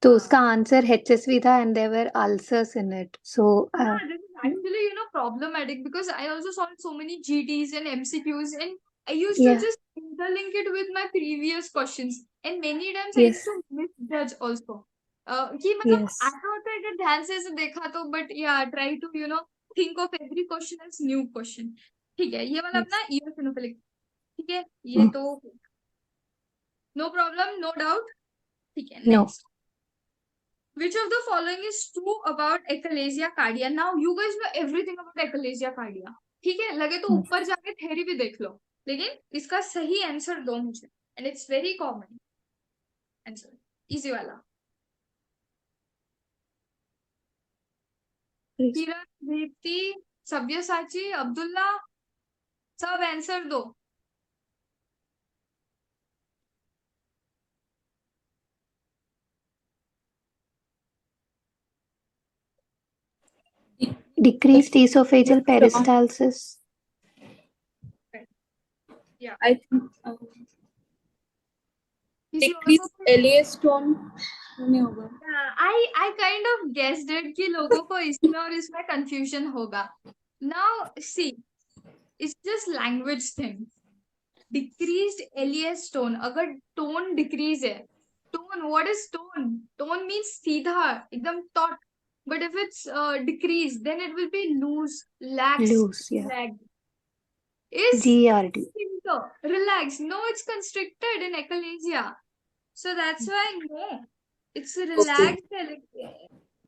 तो हाँ. उसका आंसर HSV था and there were ulcers in it. So Yeah, this is actually, problematic because I also solved so many GTs and MCQs and I used to yeah, just interlink it with my previous questions and many times I yes, used to misjudge also. कि मतलब yes, ऐसा होता है कि ध्यान से ऐसे देखा तो but yeah try to think of every question as new question. ठीक है ये वाला yes. अपना eosinophilic. ठीक है ये Mm. तो no problem no doubt. ठीक है No. next. Which of the following is true about achalasia cardia? Now you guys know everything about achalasia cardia. ठीक है लगे तो ऊपर जाके थ्योरी भी देख लो लेकिन इसका सही आंसर दो मुझे and it's very common answer easy वाला. Please. किरण दीप्ति सब्यसाची अब्दुल्ला सब आंसर दो. Decreased esophageal peristalsis. Yeah. I think किसी और decreased को LAS tone नहीं होगा. I kind of guessed it कि लोगों को इसमें और इसमें confusion होगा. Now see it's just language thing. Decreased LES tone. अगर tone decrease है tone what is tone means सीधा एकदम taut but if it's decreased then it will be loose Loose, yeah. lagged. Is GERD. relaxed. No, it's constricted in achalasia, so that's why no, it's a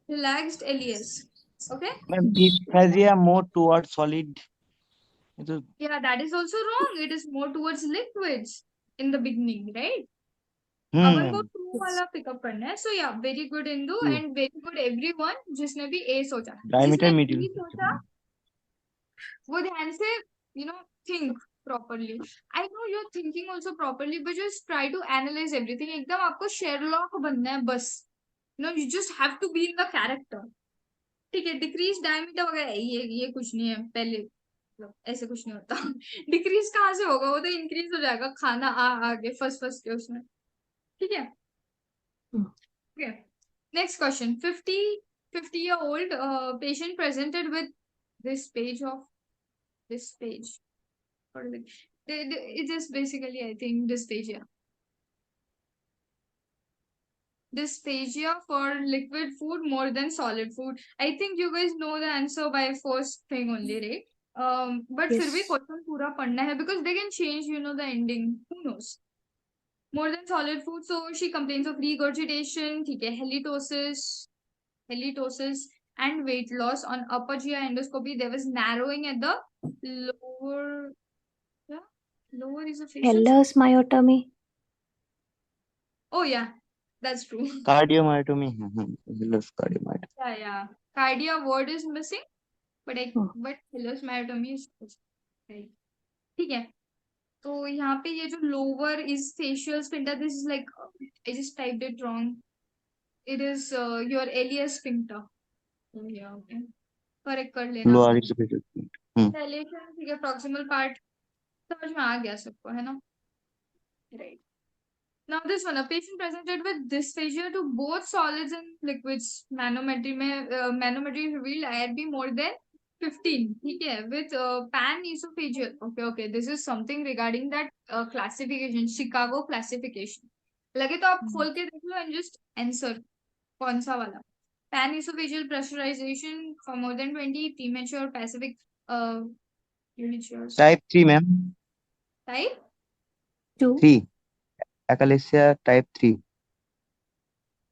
relaxed LES. Okay. dysphagia more towards solid. तो Yeah, that is also wrong. It is more towards liquids in the beginning, right? अपन को true वाला pickup करना है. सो या very good Indu and very good everyone जिसने भी ए सोचा. Diameter जिसने मीडियम बी सोचा वो ध्यान से think properly. I know you're thinking also properly, but just try to analyze everything. एकदम आपको शेरलॉक बनना है बस. You just have to be in the character. ठीक है डिक्रीज डायमीटर वगैरह ये कुछ नहीं है पहले ऐसे कुछ नहीं होता. डिक्रीज कहाँ से होगा वो तो इंक्रीज हो जाएगा खाना आगे फर्स्ट के उसमें. ठीक है. Okay. Next question. 50-year-old patient presented with this page. What is it? It is basically, I think, dysphagia. Dysphagia for liquid food more than solid food. I think you guys know the answer by first thing only, right? But Yes. फिर भी question पूरा पढ़ना है because they can change, the ending. Who knows? More than solid food. So she complains of regurgitation, ठीक है, halitosis and weight loss. On upper GI endoscopy, there was narrowing at the lower esophageal. Ehlers myotomy. Oh yeah, that's true. कार्डियोमायोटोमी. Ehlers cardiomyotomy. Yeah. Cardia word is missing, but Ehlers myotomy is right. ठीक है. तो यहाँ पे ये जो lower is facial sphincter, this is like I just typed it wrong. It is your LES sphincter. Oh yeah, okay. Correct कर लेना. Lower esophageal. Dilation, ठीक है, proximal part समझ में आ गया सबको है ना. Right. Now this one, a patient presented with dysphagia to both solids and liquids. Manometry में manometry revealed IRB more than 15. ठीक है, with pan esophageal. Okay. This is something regarding that classification, Chicago classification. लगे तो आप खोल के देख लो and just answer कौन सा वाला. Pan esophageal pressurization for more than 20, premature Immatures. Type 3 ma'am, Type 2, 3 achalasia type 3।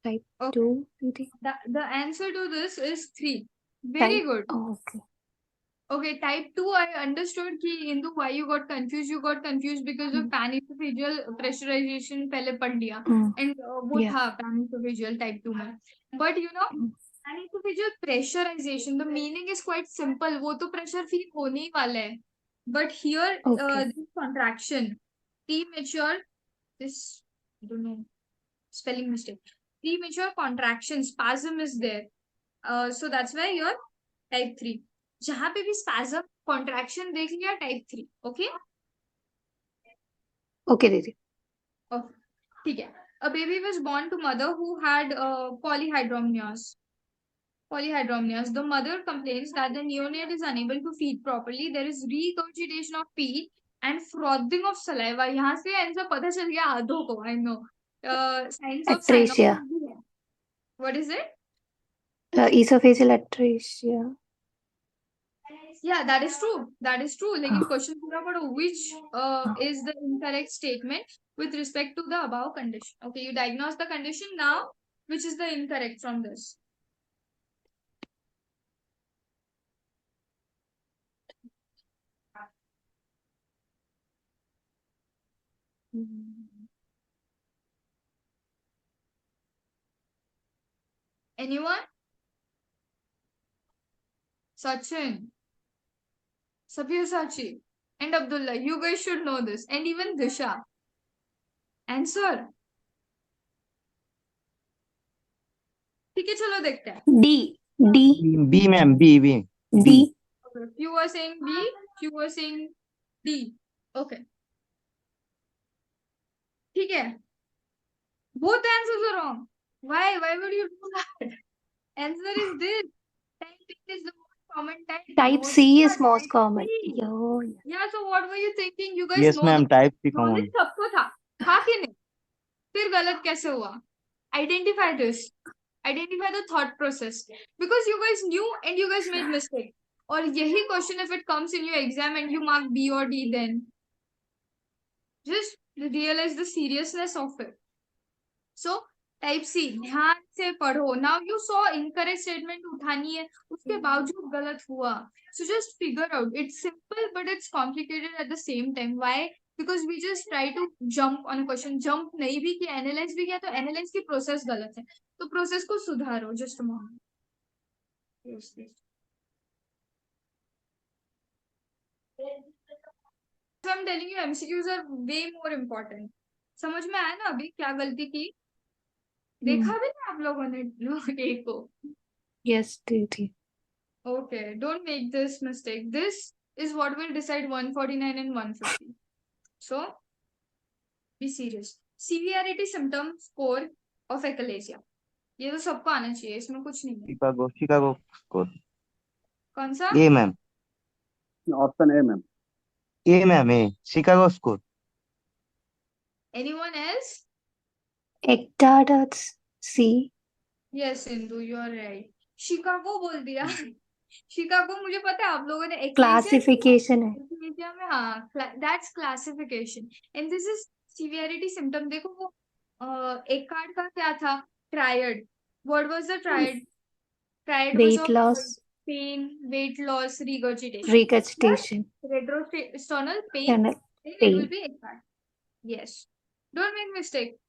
type Okay. 2, दीदी. The answer to this is 3. Very Type, good. oh, okay. Okay, type 2, I understood ki Indu why you got confused. You got confused because of pan-esophageal pressurization पहले पढ़ लिया. And वो Yeah. था pan-esophageal type 2 में. But you know, pan-esophageal pressurization, the meaning is quite simple. वो तो pressure feel होने ही वाला है. But here, Okay. this contraction, premature, this, I don't know, spelling mistake. Premature contraction, spasm is there. So that's why you're type 3. जहां पे भी spasm contraction देख लिया type 3. Okay? Okay, दीदी. Okay. ठीक है. A baby was born to mother who had polyhydramnios. The mother complains that the neonate is unable to feed properly. There is regurgitation of pee and frothing of saliva. यहाँ से answer पता चल गया आधों को. I know. Signs of Atresia. cyanosis भी है. What is it? Esophageal atresia. Yeah, that is true. That is true. लेकिन हाँ. question पूरा पढ़ो. Which is the incorrect statement with respect to the above condition? Okay, you diagnose the condition now. Which is the incorrect from this? Anyone? Sachin, Sabyasachi, and Abdullah. You guys should know this. And even Disha. Answer. ठीक है, चलो देखते हैं. D. B ma'am, B B D. Okay. Few were saying B, few were saying D. Okay. ठीक है. Both answers are wrong. Why? Why would you do that? Answer is this. Type B is the most common type. Type No, C it's is not most type common. C. Yo. Yeah, so what were you thinking? You guys yes know ma'am, the type 3 common. knowledge सबको था कि नहीं? फिर गलत कैसे हुआ? Identify this. Identify the thought process. Because you guys knew and you guys made mistake. और यही question if it comes in your exam and you mark B or D, then just realize the seriousness of it. So type C, ध्यान से पढ़ो. Now you saw incorrect statement उठानी है, उसके बावजूद गलत हुआ. So just figure out. It's simple but it's complicated at the same time. Why? Because we just try to jump on a question. Jump नहीं भी किया, analyze भी किया, तो analyze की process गलत है. तो process को सुधारो. Just a moment. Yes, yes. So I'm telling you, MCQs are way more important. समझ में आया ना अभी क्या गलती की? देखा भी नहीं आप लोगों ने A को? Yes, दीदी. Okay, don't make this mistake. This is what will decide 149 and 150. So, be serious. Severity symptom score of achalasia. ये तो सबको आना चाहिए, इसमें कुछ नहीं है. शिकागो, शिकागो स्कोर कौन सा? A ma'am, option A ma'am. A ma'am, A Chicago score. Anyone else? Ecta, that's C. Yes, Indu, you are right. Chicago बोल दिया. शिकागो मुझे पता है आप लोगों ने Classification है. Achalasia में हाँ, that's classification. And this is severity symptom. देखो वो एक कार्ड का क्या था? Triad. What was the triad? Triad was Weight of loss, pain, weight loss, regurgitation. regurgitation, Retrosternal pain. and Then it pain. will be ACAD. Yes. Don't make mistake.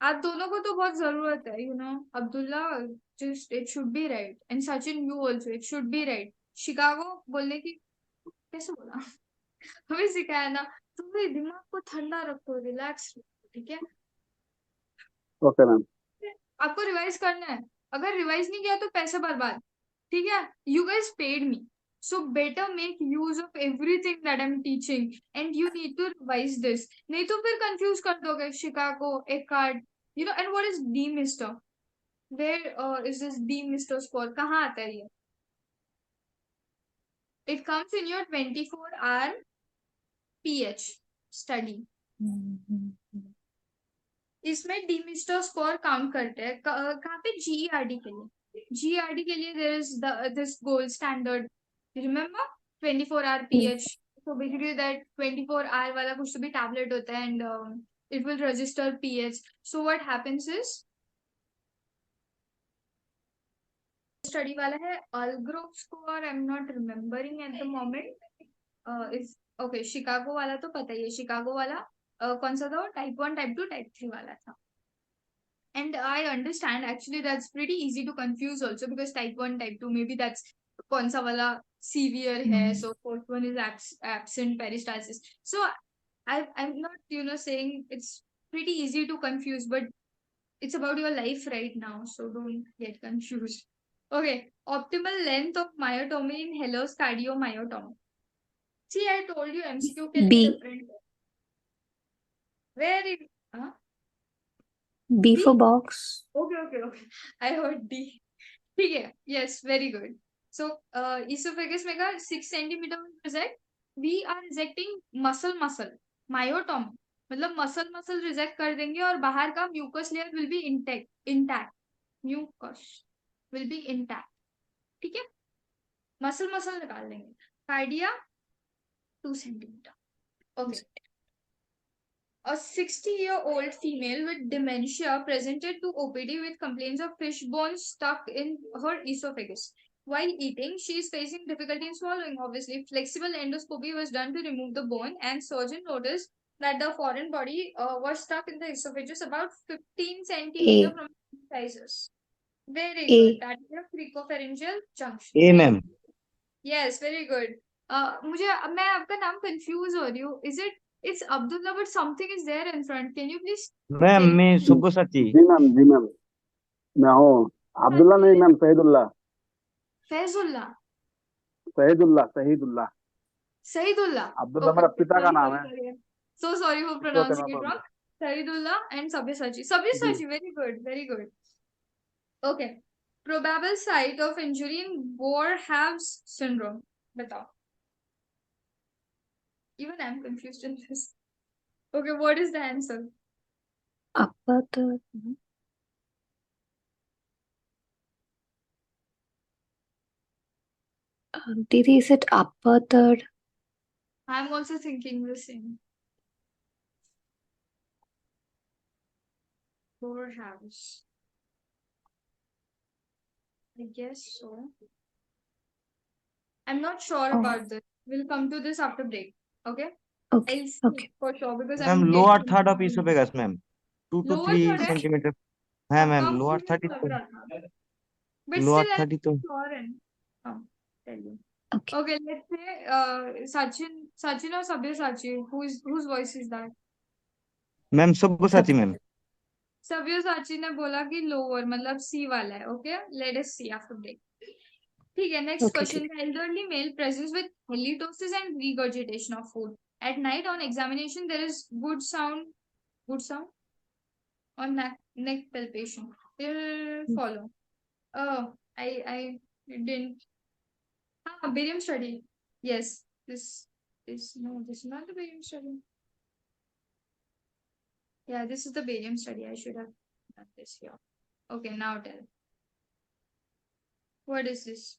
आप दोनों को तो बहुत जरूरत है, you know. Abdullah, just it should be right. And Sachin, you also, it should be right. Chicago बोलने की कैसे बोला? हमें सिखाया ना. तुम्हें दिमाग को ठंडा रखो, रिलैक्स रखो, ठीक है? Okay ma'am. आपको रिवाइज करना है. अगर रिवाइज नहीं किया तो पैसे बर्बाद. ठीक है? You guys paid me. So better make use of everything that I'm teaching and you need to revise this. नहीं तो फिर confuse कर दोगे. Chicago, Eckhart, you know, and what is D-Mister? Where is this D-Mister score? कहाँ आता है ये? It comes in your 24-hour PH study. इसमें D-Mister score काउंट करते हैं. कहाँ पे? GERD के लिए. GERD के लिए there is this gold standard. Remember? 24-hour PH. So basically that 24-hour वाला कुछ तो भी tablet होता है and it will register pH. So what happens is study वाला है Algrove score. I'm not remembering at the moment. Is okay. Chicago वाला तो पता ही है. Chicago वाला कौन सा था? Type 1, Type 2, Type 3 वाला था. And I understand actually that's pretty easy to confuse also because Type 1, Type 2 maybe that's कौन सा वाला severe है. So fourth one is absent peristalsis. So I'm not saying it's pretty easy to confuse, but it's about your life right now, so don't get confused. Okay, optimal length of myotomy in Heller's cardiomyotomy. See, I told you MCQ के लिए B. different है. Very huh? B B? for box. Okay. I heard D. ठीक है. Yes, very good. So esophagus में का 6 centimeter reject. We are rejecting muscle. Myotomy मतलब muscle reject कर देंगे और बाहर का mucus layer will be intact. Mucus will be intact. ठीक है. मसल निकाल देंगे. Cardia 2 centimeter. Okay. A 60-year-old female with dementia presented to OPD with complaints of fish bones stuck in her esophagus. While eating, she is facing difficulty in swallowing. Obviously, flexible endoscopy was done to remove the bone, and surgeon noticed that the foreign body was stuck in the esophagus about 15 centimeter A. from the incisors. Very A. good. That is a cricopharyngeal junction. A Very ma'am. good. Yes, very good. मैं आपका नाम confuse हो रही हूँ. It's Abdullah, but something is there in front. Can you please ma'am tell me? मैं सुब्बुसाची. जी ma'am मैं हूँ अब्दुल्ला नहीं मैम Faizulla. शहीदुल्लाह अब्दुल्ला Okay. मेरा पिता का नाम है. Sorry. So sorry for Okay, pronouncing no it wrong. problem. Sahidullah and Sabyasachi. जी. Very good. Okay. Probable site of injury in Boerhaave syndrome. बताओ. Even I'm confused in this. Okay, what is the answer? Upper third. Didi, is it upper third? I'm also thinking the same. Boerhaave. I guess so. I'm not sure Oh. about this. We'll come to this after break. Okay? Okay. I'll see Okay. for sure because ma'am I'm lower getting third of confused. Oesophagus ma'am 2 to Lower 3 third है? Centimetre है ma'am. कम lower मुझे third लग रहा था. But lower still, I'm third तो sure and tell you. Okay. Okay, let's say Sachin or Sabyasachi. Whose voice is that? Ma'am Sabyasachi ma'am. Sabyasachi ने बोला कि lower मतलब C वाला है. Okay, let us see after break. ठीक है. Next Okay, question. The elderly male presents with halitosis and regurgitation of food. At night on examination, there is good sound on neck palpation. Follow. Oh, I didn't. Barium study. Yes, this is not the barium study. Yeah, this is the barium study. I should have done this here. Okay, now tell. What is this?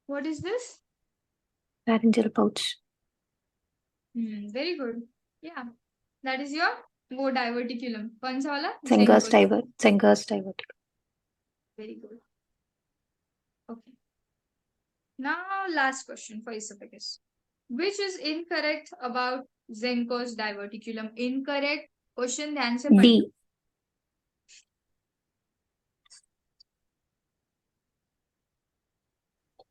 What is this? Pharyngeal pouch. Very good. Yeah, that is your diverticulum. कौन सा वाला? Zenger's Zenger's. diverticulum. Very good. Okay. Now, last question for esophagus. Which is incorrect about Zenger's diverticulum? Incorrect. Question ध्यान से पढ़ना. D.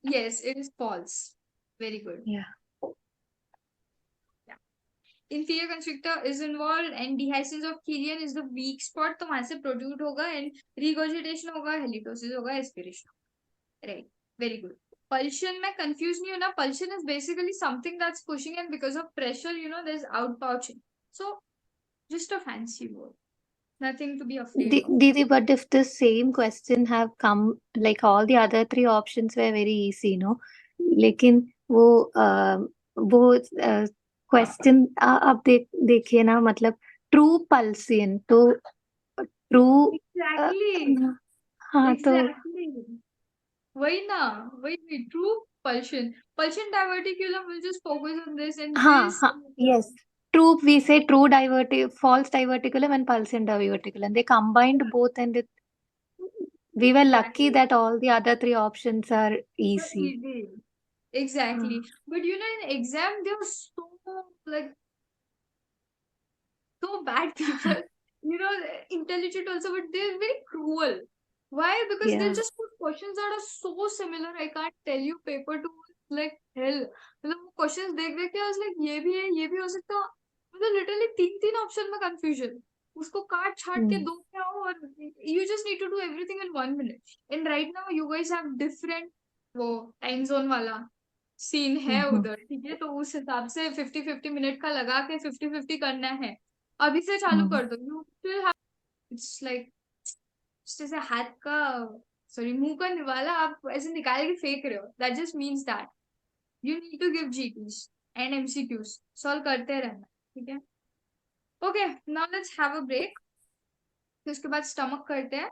Yes, it is false. Very good. Yeah. Inferior constrictor is involved and dehiscence of Killian is the weak spot. तो वहां से protrude होगा and regurgitation होगा, halitosis होगा, aspiration. Right. Very good. Pulsion में confuse नहीं होना. Pulsion is basically something that's pushing and because of pressure, there's outpouching. So just a fancy word. Nothing to be afraid of. Didi, but if the same question have come, like all the other three options were very easy, no? लेकिन वो question आप देखिए ना, मतलब true पल्सियन तो true Exactly. हाँ तो Exactly. वही ना, वही true pulsion diverticulum will just focus on this and हाँ this. हाँ yes, true, we say true false diverticulum and pulsion diverticulum, they combined both, and we were lucky Exactly. that all the other three options are easy. Easy. Exactly. But you know, in exam, they're so like so bad people. You know, intelligent also, but they're very cruel. Why? Because they'll Yeah. just put questions that are so similar. I can't tell you paper to like hell. मतलब वो questions देख देख के I was like ये भी है, ये भी हो सकता. मतलब literally तीन ऑप्शन में confusion. उसको काट छाट के Hmm. दो पे आओ और you just need to do everything in 1 minute. And right now you guys have different वो time zone वाला सीन है Mhm. उधर, ठीक है, तो उस हिसाब से 50-50 मिनट का लगा के 50-50 करना है. अभी से चालू Hmm. कर दो. You will have it's like जैसे हाथ का सॉरी मुंह का निवाला आप ऐसे निकाल के फेंक रहे हो. That just means that you need to give GPs and MCQs solve करते रहना. ठीक है. Okay, now let's have a break. फिर उसके बाद स्टमक करते हैं.